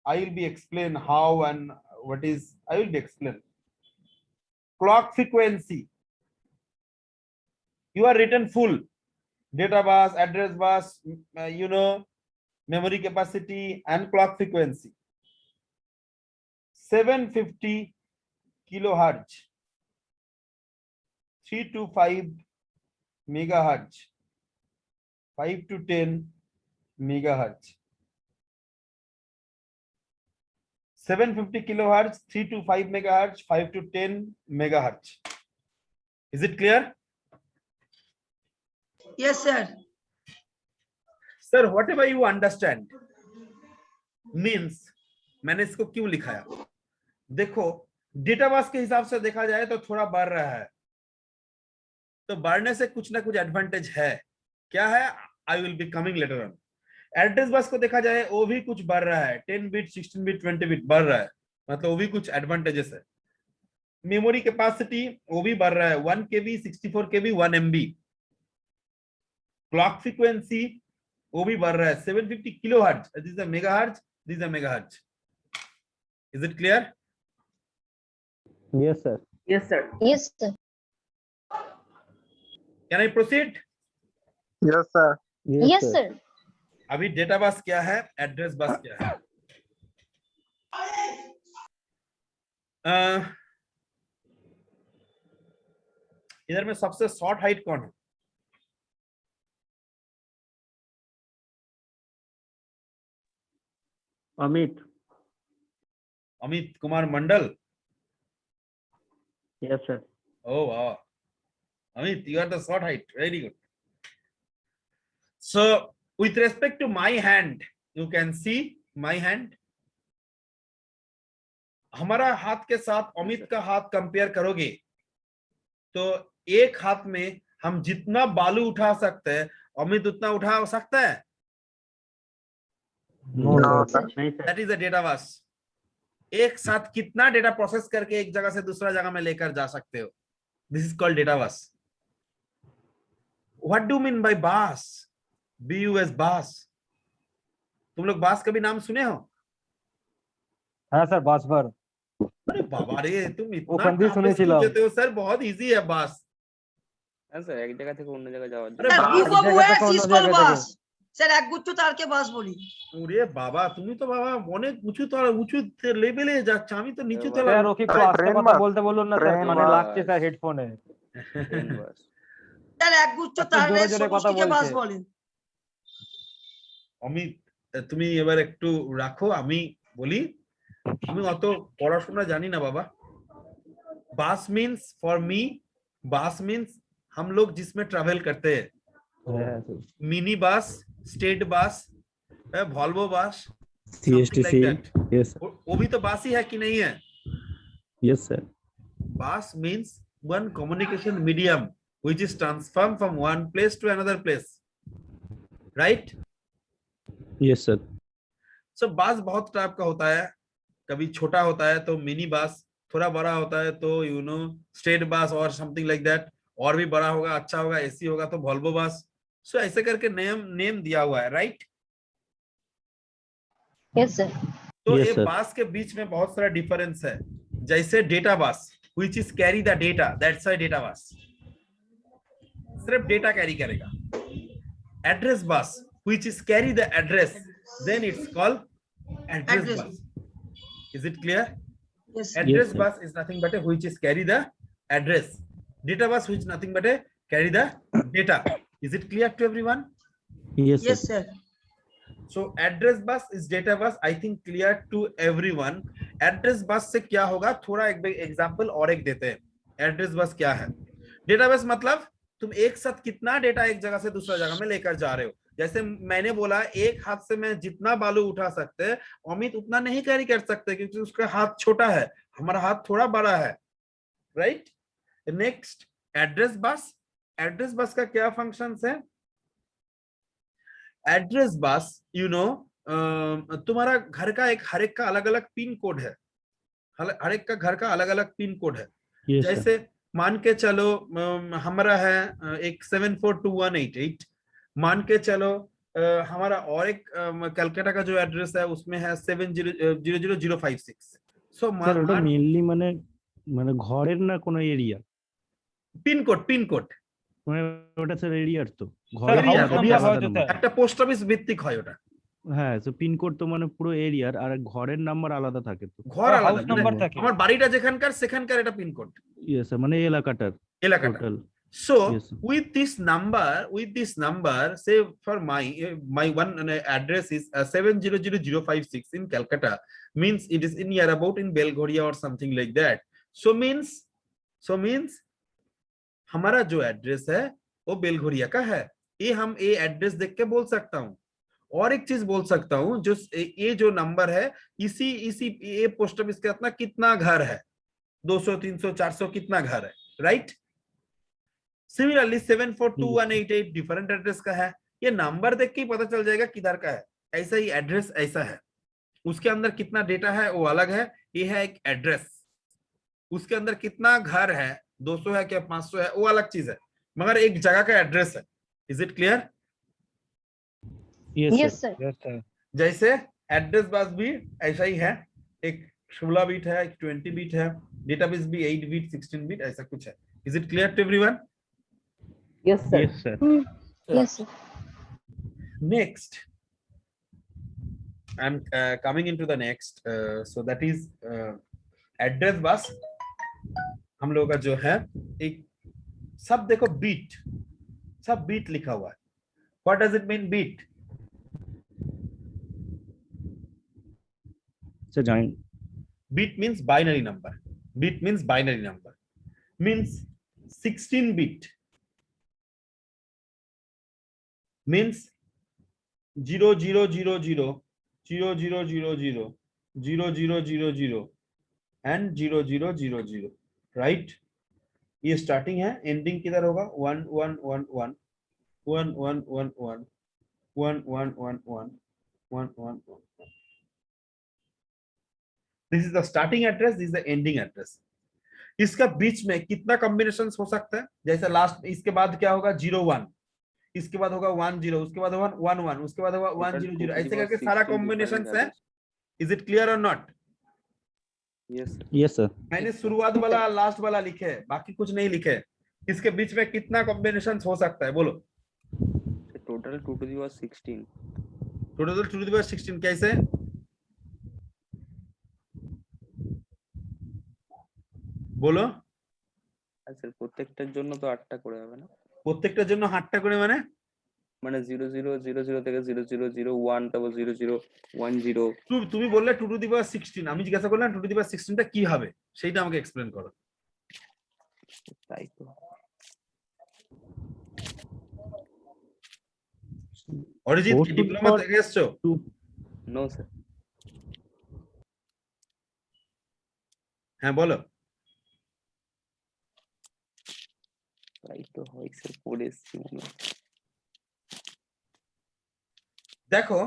I will be explain how and what is. I will be explain. Clock frequency. You are written full. Data bus, address bus, memory capacity and clock frequency. 750 kilohertz, 3 to 5 megahertz, 5 to 10 megahertz. 750 kilohertz, 3 to 5 megahertz, 5 to 10 megahertz. Is it clear?
Yes sir
sir whatever you understand means मैंने इसको क्यों लिखाया? देखो data bus के हिसाब से देखा जाए तो थोड़ा बढ़ रहा है, तो बढ़ने से कुछ ना कुछ एडवांटेज है। क्या है? I will be coming later on. Address bus को देखा जाए वो भी कुछ बढ़ रहा है, 10 बिट, 16 बिट, 20 बिट बढ़ रहा है, मतलब वो भी कुछ एडवांटेजेस है। मेमोरी कैपेसिटी वो भी बढ़ रहा है, 1 KB, 64 KB, 1 MB। Clock frequency वो भी बढ़ रहा है, 750 kilohertz, this is a megahertz, this is a megahertz. Is it clear?
Yes, sir.
Yes, sir.
Yes, sir.
Can I proceed?
Yes sir.
Yes, sir.
अभी डेटा बस क्या है, address bus क्या है? इधर में सबसे शॉर्ट हाइट कौन है?
Amit.
Amit Kumar Mandal.
Yes sir.
Oh wow, Amit, you are the short height. Very good. So, with respect to my hand, you can see my hand. हमारा हाथ के साथ अमित का हाथ कंपेयर करोगे तो एक हाथ में हम जितना बालू उठा सकते हैं अमित उतना उठा सकता है?
No, sir.
नहीं sir.
That is a data bus. एक साथ कितना डेटा प्रोसेस करके एक जगह से दूसरा जगह में लेकर जा सकते हो? This is called data bus. What do you mean by bus? BUS bus. तुम लोग bus कभी नाम सुने हो?
हाँ सर, बास भर।
अरे बाबा रे, तुम इतना
ওখান দিয়ে শুনেছিলাম।
देते हो सर, बहुत इजी है bus।
স্যার এক জায়গা থেকে অন্য জায়গায় যাওয়ার
अरे
স্যার
bus,
গ্রুপ অফ
জায়গা
ওয়েস
থেকে
ইজ
অন্য
কল্ড
জায়গা
বাস স্যার একগুচ্ছ তারকে বাস বলি
ওরে বাবা, তুমি তো বাবা অনেক উঁচু লেভেলে যাচ্ছ, আমি তো নিচু তলা।
স্যার ওকে একটু আস্তে কথা বলতে বলুন না স্যার, মানে লাগছে স্যার হেডফোনে।
স্যার একগুচ্ছ
একটু
তারের
জোরে জোরে কথা
সমষ্টিকে বাস
বলছে।
বলেন
অমিত তুমি এবার একটু রাখো, আমি বলি আমি অত পড়াশোনা জানি না বাবা। Bus means for me, bus means हम लोग जिसमें ट्रैवल करते हैं,
হ্যাঁ sir
mini bus, state bus, Volvo bus,
CSTC yes
वो भी तो बस ही है कि नहीं है?
yes sir
Bus means one communication medium which is transformed from one place to another place, right?
yes sir
So बस बहुत टाइप का होता है, कभी छोटा होता है तो मिनी बस, थोड़ा बड़ा होता है तो यू नो स्टेट बस और समथिंग लाइक दैट, और भी बड़ा होगा अच्छा होगा एसी होगा तो वॉल्वो बस। सो ऐसे करके नेम दिया हुआ है, राइट?
Yes sir.
तो
Yes,
ये
sir.
बस के बीच में बहुत सारा डिफरेंस है। जैसे data bus which is carry the data, that's why data bus सिर्फ डेटा कैरी करेगा। Address bus which is carry the address, then it's called address
Address.
bus. Is it clear?
Yes.
Address
sir.
bus is nothing but a which is carry the address. Data bus which nothing but a carry the data. Is it clear to everyone?
yes
Yes,
sir
sir.
So address bus is data bus, I think clear to everyone. Address bus से क्या होगा, थोड़ा एक example और एक देते हैं। Address bus क्या है? डेटाबेस मतलब तुम एक साथ कितना डेटा एक जगह से दूसरा जगह में लेकर जा रहे हो। जैसे मैंने बोला एक हाथ से मैं जितना बालू उठा सकते हैं, अमित उतना नहीं कैरी कर सकते क्योंकि उसका हाथ छोटा है, हमारा हाथ थोड़ा बड़ा है, right? Next address bus. Address bus का क्या फंक्शंस है? एड्रेस बस यू नो तुम्हारा घर का एक हर एक का अलग अलग पिन कोड है, हर एक का घर का अलग अलग पिन कोड है।
yes sir
जैसे मान के चलो हमारा है एक 742188, मान के चलो हमारा और एक कलकत्ता का जो एड्रेस है उसमें है 700056। सो
স্যার ওটা মেইনলি মানে মানে ঘরের না কোনো এরিয়া
पिन कोड
মানে ওটা স্যার এরিয়ার তো
Sir,
ঘরের
house
আলাদা
number
আলাদা
হয়তো
number।
স্যার।
একটা পোস্ট অফিস ভিত্তিক হয় ওটা,
হ্যাঁ তো পিন কোড তো মানে পুরো এরিয়ার আর ঘরের নাম্বার আলাদা থাকে তো
ঘর আলাদা,
হাউস নাম্বার থাকে।
আমার বাড়িটা যেখানকার সেখানকার এটা পিন কোড,
ইয়েস স্যার মানে এলাকাটার
এলাকাটা।
Total
So
Yes, sir.
with this number, say for my one address is 700056 in Calcutta, means it is in near about in Belghoria or something like that. So means हमारा जो address है वो बेलघोरिया का है। ये हम ये एड्रेस देख के बोल सकता हूँ। और एक चीज बोल सकता हूँ, जो ये जो नंबर है इसी ये पोस्ट ऑफिस का अपना कितना घर है, 200 300 400 कितना घर है, राइट? सिमिलरली 742188 डिफरेंट एड्रेस का है, ये नंबर देख के ही पता चल जाएगा किधर का है। ऐसा ही एड्रेस ऐसा है, उसके अंदर कितना डेटा है वो अलग है, ये है एक एड्रेस। उसके अंदर कितना घर है, 200 है क्या 500 है, वो अलग चीज है, मगर एक जगह का एड्रेस है। Is it clear?
Yes sir.
Yes, sir.
जैसे एड्रेस बस भी ऐसा ही है, एक 16 बिट है, एक 20 बिट है, डेटाबेस भी 8 बिट 16 बिट ऐसा कुछ है। Is it clear to everyone?
Yes, sir.
Yes sir
yes sir.
Next, I'm coming into the next, so that is address bus। हम लोगों का जो है एक सब देखो बीट, सब बीट लिखा हुआ है। What does it mean beat?
Sir জানেন
Beat means binary number. Beat means binary number. Means 16 bit. Means 0000 0000 and 0000, right? ये स्टार्टिंग है, एंडिंग किधर होगा? 1111 1111 1111 1111। This is the starting address, this is the ending address. इसका बीच में कितना combination हो सकता है? जैसे लास्ट इसके बाद क्या होगा? 01, इसके बाद होगा 10, उसके बाद होगा 11, उसके बाद होगा 100, ऐसे करके सारा कॉम्बिनेशन है। इज इट क्लियर और नॉट?
ইয়েস স্যার
मैंने शुरुआत वाला लास्ट वाला लिखे है, बाकी कुछ नहीं लिखे। इसके बीच में कितना कॉम्बिनेशन हो सकता है बोलो?
Total 2 to the power 16।
Total 2 to the power 16 कैसे? বলো।
স্যার প্রত্যেকটার জন্য তো 8টা করে হবে না?
প্রত্যেকটার জন্য 8টা করে মানে
মানে 0000 থেকে 0001 তারপর 0010
তুমি বললে 2 টু দি পাওয়ার 16, আমি জিজ্ঞাসা করলাম 2 টু দি পাওয়ার 16টা কি হবে, সেইটা আমাকে এক্সপ্লেন করো।
তাই তো।
Arijit
4 to the
diploma
power
থেকে এসছো?
নো স্যার,
হ্যাঁ বলো।
তাই তো হয় স্যার, পড়ে এসেছি মনে হয়।
দেখো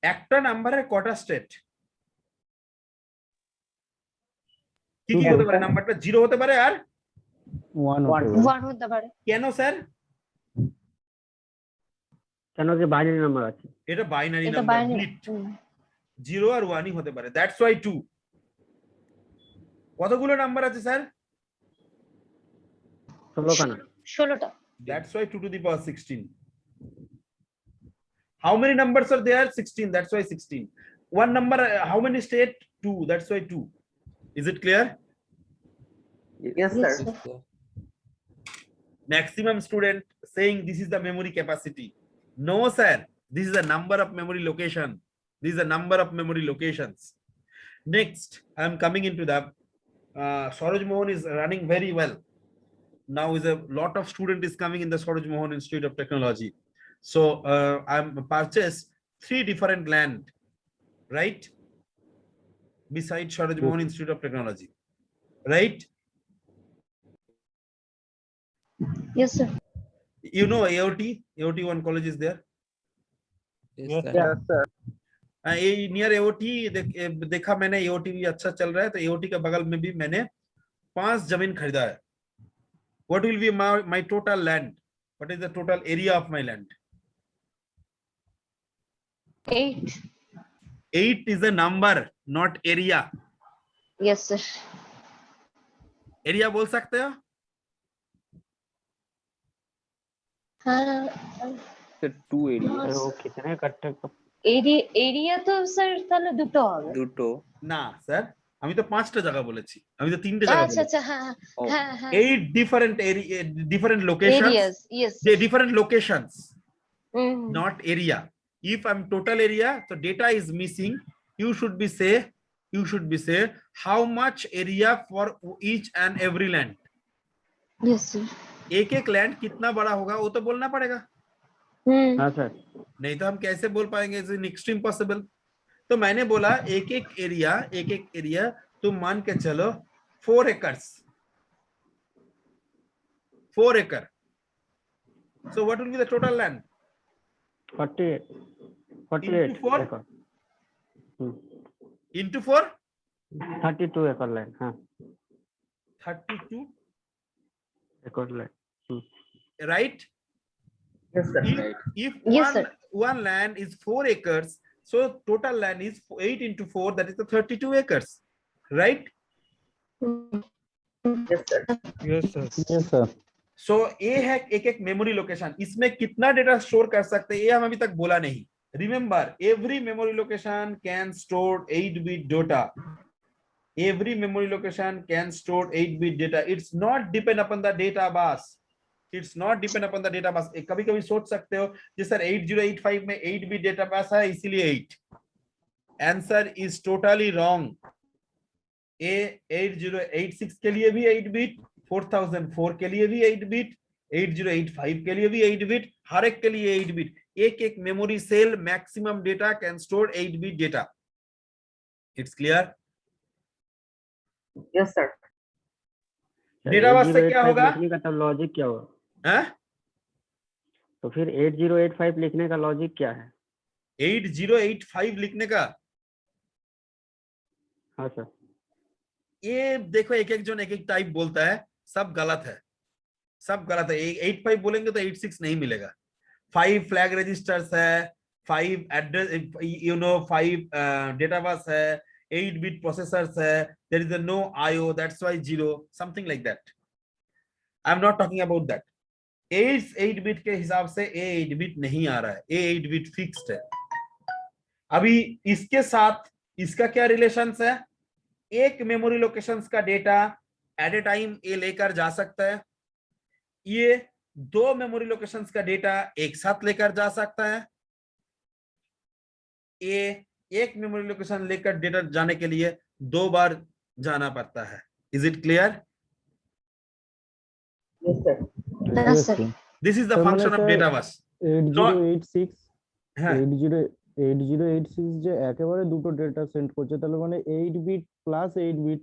একটা নাম্বারের কটা স্টেট, কি কি হতে পারে? নাম্বারটা 0 হতে পারে আর
1 হতে পারে।
1 হতে পারে।
কেন স্যার?
কেন কি বাইনারি নাম্বার আছে?
এটা বাইনারি
এটা
নাম্বার,
বাইনারি।
বিট 0 আর 1ই হতে পারে, দ্যাটস ওয়াই 2। কতগুলো নাম্বার আছে স্যার?
16 খানা।
16টা।
That's why 2 to the power 16. How many numbers are there? 16. That's why 16. One number, how many state? 2. That's why 2. Is it clear?
Yes, sir.
Maximum student saying this is the memory capacity. No, sir. This is the number of memory location. This is the number of memory locations. Next, I am coming into the Swaraj Mohan is running very well. Now is a lot of student is coming in the Swaraj Mohan Institute of Technology. So I'm purchased 3 different land, right? Beside Swaraj Mohan Institute of Technology, right?
Yes, sir.
You know AOT one college is there.
Yes, sir.
ये near AOT देखा मैंने, AOT भी अच्छा चल रहा है, तो AOT के बगल में भी मैंने 5 जमीन खरीदा है। What will be my total land? What is the total area of my land?
8.
8 is a number, not area.
Yes, sir.
Area बोल सकते हो?
हाँ,
স্যার 2 এরিয়া,
अरे वो कितने कट्टे
এরিয়া তো স্যার তাহলে দুটো হবে।
দুটো।
না স্যার, আমি তো 5টা জায়গা বলেছি, আমি তো 3টে জায়গা
আচ্ছা
বলেছি।
আচ্ছা, হ্যাঁ
ও,
হ্যাঁ হ্যাঁ।
8 different area, different locations.
Areas, yes.
They different locations,
Mm.
not area. If I'm total area, so data is missing. You should be say how much area for each and every land.
Yes, sir.
एक land कितना बड़ा होगा वो तो बोलना पड़ेगा,
हाँ sir.
नहीं तो हम कैसे बोल पाएंगे? It's next impossible. तो मैंने बोला एक एक एरिया तुम मान के चलो 4 एकर्स, 4 एकड़। So what will be the total land?
48
Into 4?
एकड़।
Into 4?
32 एकड़ लैंड। हाँ
32,
एकड़ land.
right?
Yes, sir.
If
Yes, sir.
one land is 4 acres, so total land is 8 into 4, that is the 32 acres, right?
Yes, sir.
Yes, sir.
So ये है एक एक memory location, इसमें कितना डेटा स्टोर कर सकते हैं ये हम अभी तक बोला नहीं। Remember, every memory location can store 8-bit data. Every memory location can store 8-bit data. It's not depend upon the data bus. It's not depend upon the data bus. कभी कभी सोच सकते हो जी सर 8085 में 8-bit data bus है इसलिए 8. Answer is totally wrong. A 8086 के लिए भी 8-bit, 4004 के लिए भी 8-bit, 8085 के लिए भी 8-bit, हर एक के लिए 8-bit. एक एक memory cell maximum data can store 8-bit data. It's clear?
Yes, sir.
Data bus से क्या होगा?
लिखने का तब लॉजिक क्या होगा?
हैं?
तो फिर 8085 लिखने का लॉजिक क्या है?
8085 लिखने का,
हाँ सर।
ये देखो एक एक जन एक एक टाइप बोलता है, सब गलत है, सब गलत है। 85 बोलेंगे तो 86 नहीं मिलेगा। 5 फ्लैग रजिस्टर्स है, 5 एड्रेस 5 डेटा बस है, 8-bit processors है, there is a no IO, that's why 0, something like that. I'm not talking about that. 8-bit के हिसाब से 8-bit नहीं आ रहा है, 8-bit फिक्स्ड है। अभी इसके साथ इसका क्या रिलेशंस है? एक मेमोरी लोकेशंस का डेटा एट ए टाइम ये लेकर जा सकता है, ये दो मेमोरी लोकेशंस का डेटा एक साथ लेकर जा सकता है, एक मेमोरी लोकेशन लेकर डेटा जाने के लिए 2 बार जाना पड़ता है। Is it clear?
Yes, sir.
This is the
sir,
function
মানে
ऑफ
স্যার
डेटा বাস।
8086
হ্যাঁ
8086 যে একেবারে দুটো ডেটা সেন্ড করছে, তাহলে মানে 8 বিট প্লাস 8 বিট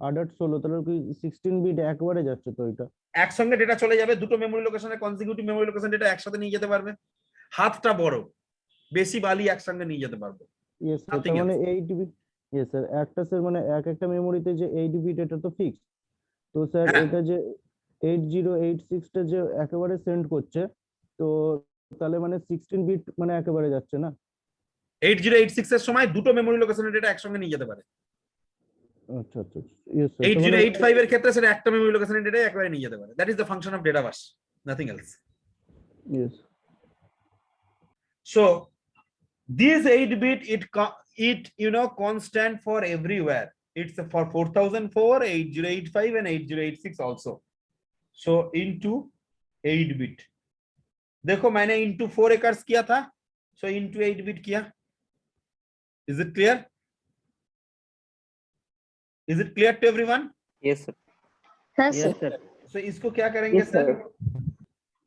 আডার 16, তাহলে কি 16 বিট একবারে যাচ্ছে তো এটা?
একসঙ্গে ডেটা চলে যাবে, দুটো মেমোরি লোকেশনে কনজিকিউটিভ মেমোরি লোকেশন ডেটা একসাথে নিয়ে যেতে পারবে, হাতটা বড়, বেশি বালি একসঙ্গে নিয়ে যেতে পারবে।
ইয়েস স্যার,
Nothing
তার মানে
else.
8 বিট। ইয়েস স্যার, একটা স্যার মানে একটা মেমোরিতে যে 8 বিট এটা তো ফিক্স। তো স্যার
হ্যাঁ।
এটা যে 8086 টা যে একেবারে সেন্ড করছে, তো তাহলে মানে 16 বিট মানে একেবারে যাচ্ছে না?
8086 এর সময় দুটো মেমোরি লোকেশনের ডেটা একসঙ্গে নিয়ে যেতে পারে।
আচ্ছা আচ্ছা, ইয়েস স্যার।
8085 এর ক্ষেত্রে সেটা একটা মেমোরি লোকেশনের ডেটা একবারে নিয়ে যেতে পারে। That is the function of data bus, nothing else.
Yes.
So this 8 bit it constant for everywhere. It's for 4004, 8085 and 8086 also. So into 8 bit. देखो मैंने into 4 acres किया था, so into 8 bit किया। Is it clear? Is it clear to everyone?
Yes, sir.
Yes, sir.
Yes, sir.
So इसको क्या करेंगे
Yes,
sir?
sir.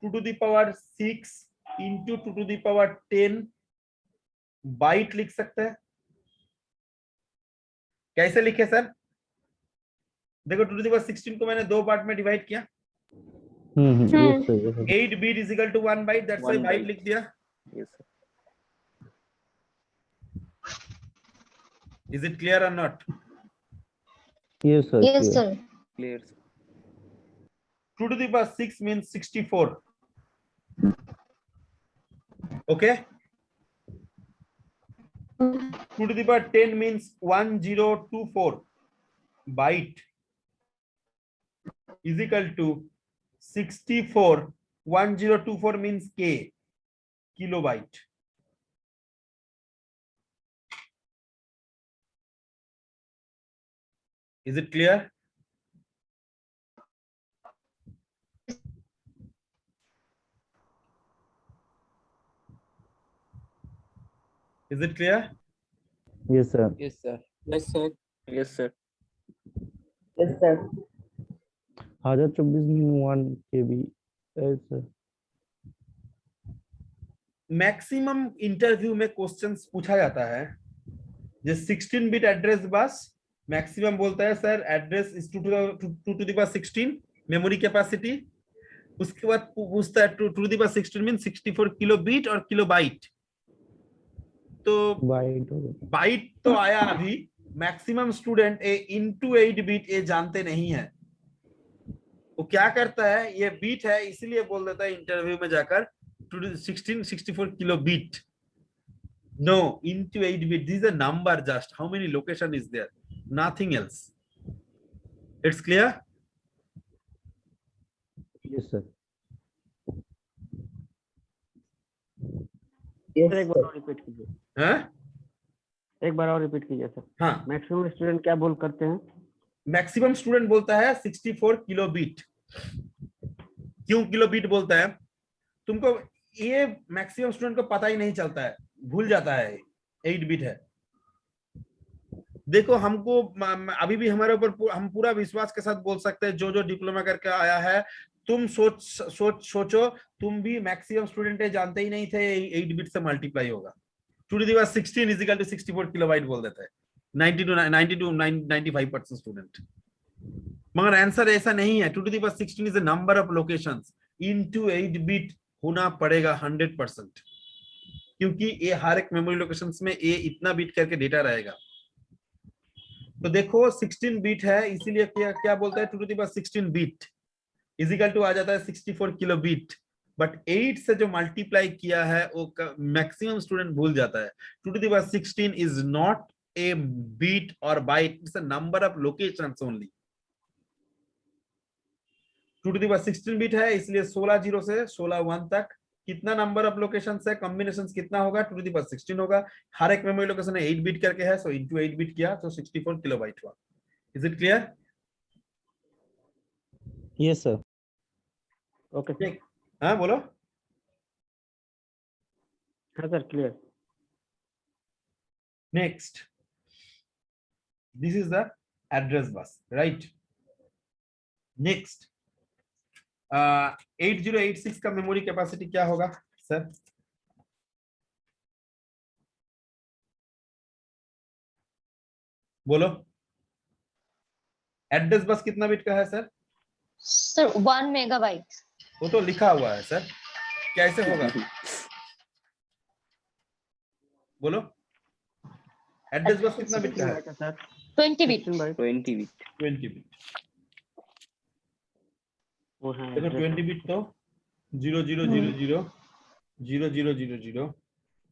2 to the power 6 into 2 to the power 10 bite लिख सकते हैं। कैसे लिखे सर? देखो 2 to the power 16 को मैंने 2 पार्ट में डिवाइड किया।
Yes sir.
8 bit is equal to 1 byte, that's why
1
byte
byte.
लिख दिया।
Yes, sir.
Is it clear और not?
Yes sir.
Yes, sir.
Clear, sir.
2 to the power 6 means 64. Okay? 2 to the power 10 means 1024 byte is equal to 64. 1024 means K, kilobyte. Is it clear? Is it clear?
Yes sir.
Yes, sir. Yes, sir. Yes, sir.
1024 KB। Sir
maximum interview में questions पूछा जाता है जो 16 bit address bus maximum बोलता है sir address is 2 to the power 16 memory capacity. उसके बाद पूछता है 2 to the power 16 mean 64 kilo bit और किलो बाइट। तो बाइट तो आया अभी, मैक्सिमम स्टूडेंट ए इनटू 8 बीट ए जानते नहीं है। वो क्या करता है, ये बीट है इसलिए बोल देता है इंटरव्यू में जाकर 64 kilo beat. No, into 8 bit. This is a number just. How many location is there? Nothing else. It's clear?
Yes sir.
Sir एक बार और रिपीट कीजिए।
हाँ?
एक बार और रिपीट कीजिए सर।
हाँ।
मैक्सिमम स्टूडेंट क्या बोल करते हैं?
मैक्सिमम स्टूडेंट बोलता है 64 किलो बीट। क्यों किलो बीट बोलता है? तुमको ये मैक्सिमम स्टूडेंट को पता ही नहीं चलता है, भूल जाता है 8 बिट है। देखो हमको अभी भी हमारे ऊपर हम पूरा विश्वास के साथ बोल सकते हैं, जो जो डिप्लोमा करके आया है तुम सोचो तुम भी मैक्सिमम स्टूडेंट है जानते ही नहीं थे 8 बिट से मल्टीप्लाई होगा। 2 to the power 16 is equal to 64 kilobyte बोल देता है 95% स्टूडेंट। मगर आंसर ऐसा नहीं है। 2 to the power 16 is the number of locations, into 8 bit होना पड़ेगा 100%, क्योंकि ये हर एक मेमोरी लोकेशंस में ये इतना बिट करके डेटा रहेगा। तो देखो 16 बिट है इसीलिए क्या बोलता है 2 to the power 16 bit is equal to आ जाता है 64 किलो बिट। बट 8 से जो मल्टीप्लाई किया है वो मैक्सिमम स्टूडेंट भूल जाता है। 2 to the power 16 is not a bit और byte, it's a number of locations only. 2 to the power 16 bit है इसलिए 16 0 से 16 1 तक कितना नंबर ऑफ लोकेशंस है, कॉम्बिनेशंस कितना होगा 2 to the power 16 होगा। हर एक मेमोरी लोकेशन 8 बिट करके है, सो इनटू 8 बिट किया तो 64 किलोबाइट हुआ। Is it clear?
Yes sir.
Okay sir.
हाँ बोलो।
हाँ sir clear.
Next, this is the address bus, right? Next, 8086 का मेमोरी कैपेसिटी क्या होगा सर? बोलो। एड्रेस बस कितना बिट का है सर?
Sir 1 megabyte.
वो तो लिखा हुआ है सर, कैसे होगा? बोलो। एड्रेस बस कितना बिट का है?
Sir
20 bit.
20 बिट।
20 बिट।
वो है
देखो 20 बिट तो 0000 0000 0000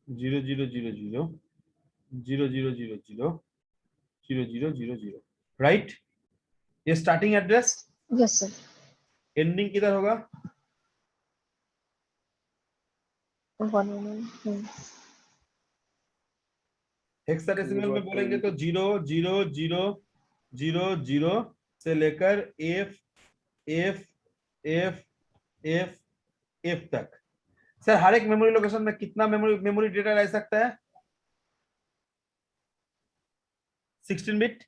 0000 0000 0000, राइट? ये starting address.
Yes sir.
Ending किधर होगा?
1
हेक्साडेसिमल में बोलेंगे तो 00000 से लेकर F F F F F तक। सर हर एक मेमोरी लोकेशन में कितना मेमोरी डेटा रह सकता है? 16 बिट।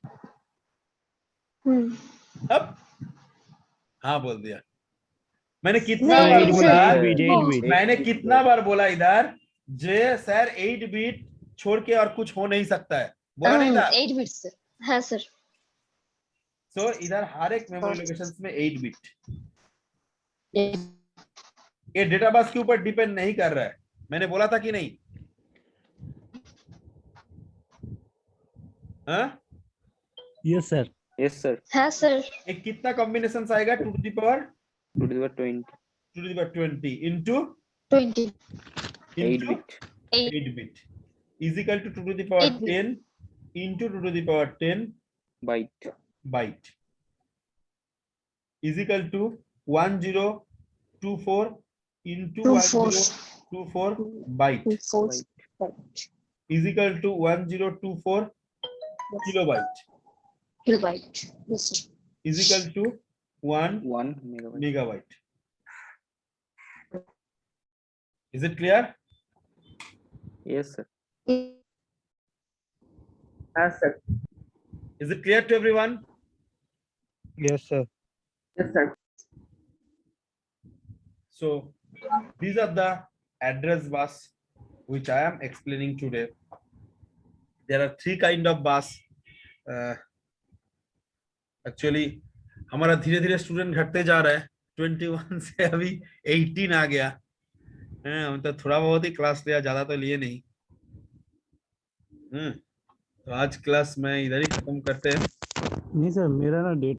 अब हाँ बोल दिया मैंने। कितना
नहीं,
बार
नहीं,
बोला?
sir,
मैंने कितना बार बोला इधर जे सर 8 बिट छोड़ के और कुछ हो नहीं सकता है, बोला नहीं था?
8 बिट सर। हाँ सर।
सो इधर हर एक मेमोरी लोकेशंस में 8 बिट। ये डेटा बस के ऊपर डिपेंड नहीं कर रहा है, मैंने बोला था कि नहीं? हाँ
यस सर।
Yes sir.
हाँ सर।
ये कितना कॉम्बिनेशन आएगा? 2 to the power
20
2 to the power 20 into
20
8 bit.
8 bit is equal to 2 to the power
8 bit.
10 into 2 to the power 10
byte.
byte is equal to 1024 into 1024 byte is equal to 1024 kilobyte
kilobyte. Yes sir.
is equal to 1
megabyte.
megabyte. Is it clear?
Yes sir.
Yes sir.
Is it clear to everyone?
Yes sir.
Yes sir.
So these are the address bus which I am explaining today. There are 3 kind of bus. Actually हमारा धीरे धीरे student घटते जा रहा है, 21 से अभी 18 आ गया है। हम तो थोड़ा बहुत ही क्लास लिया, ज्यादा तो लिए नहीं। तो आज क्लास में इधर ही खत्म करते हैं।
नहीं सर, मेरा ना डेट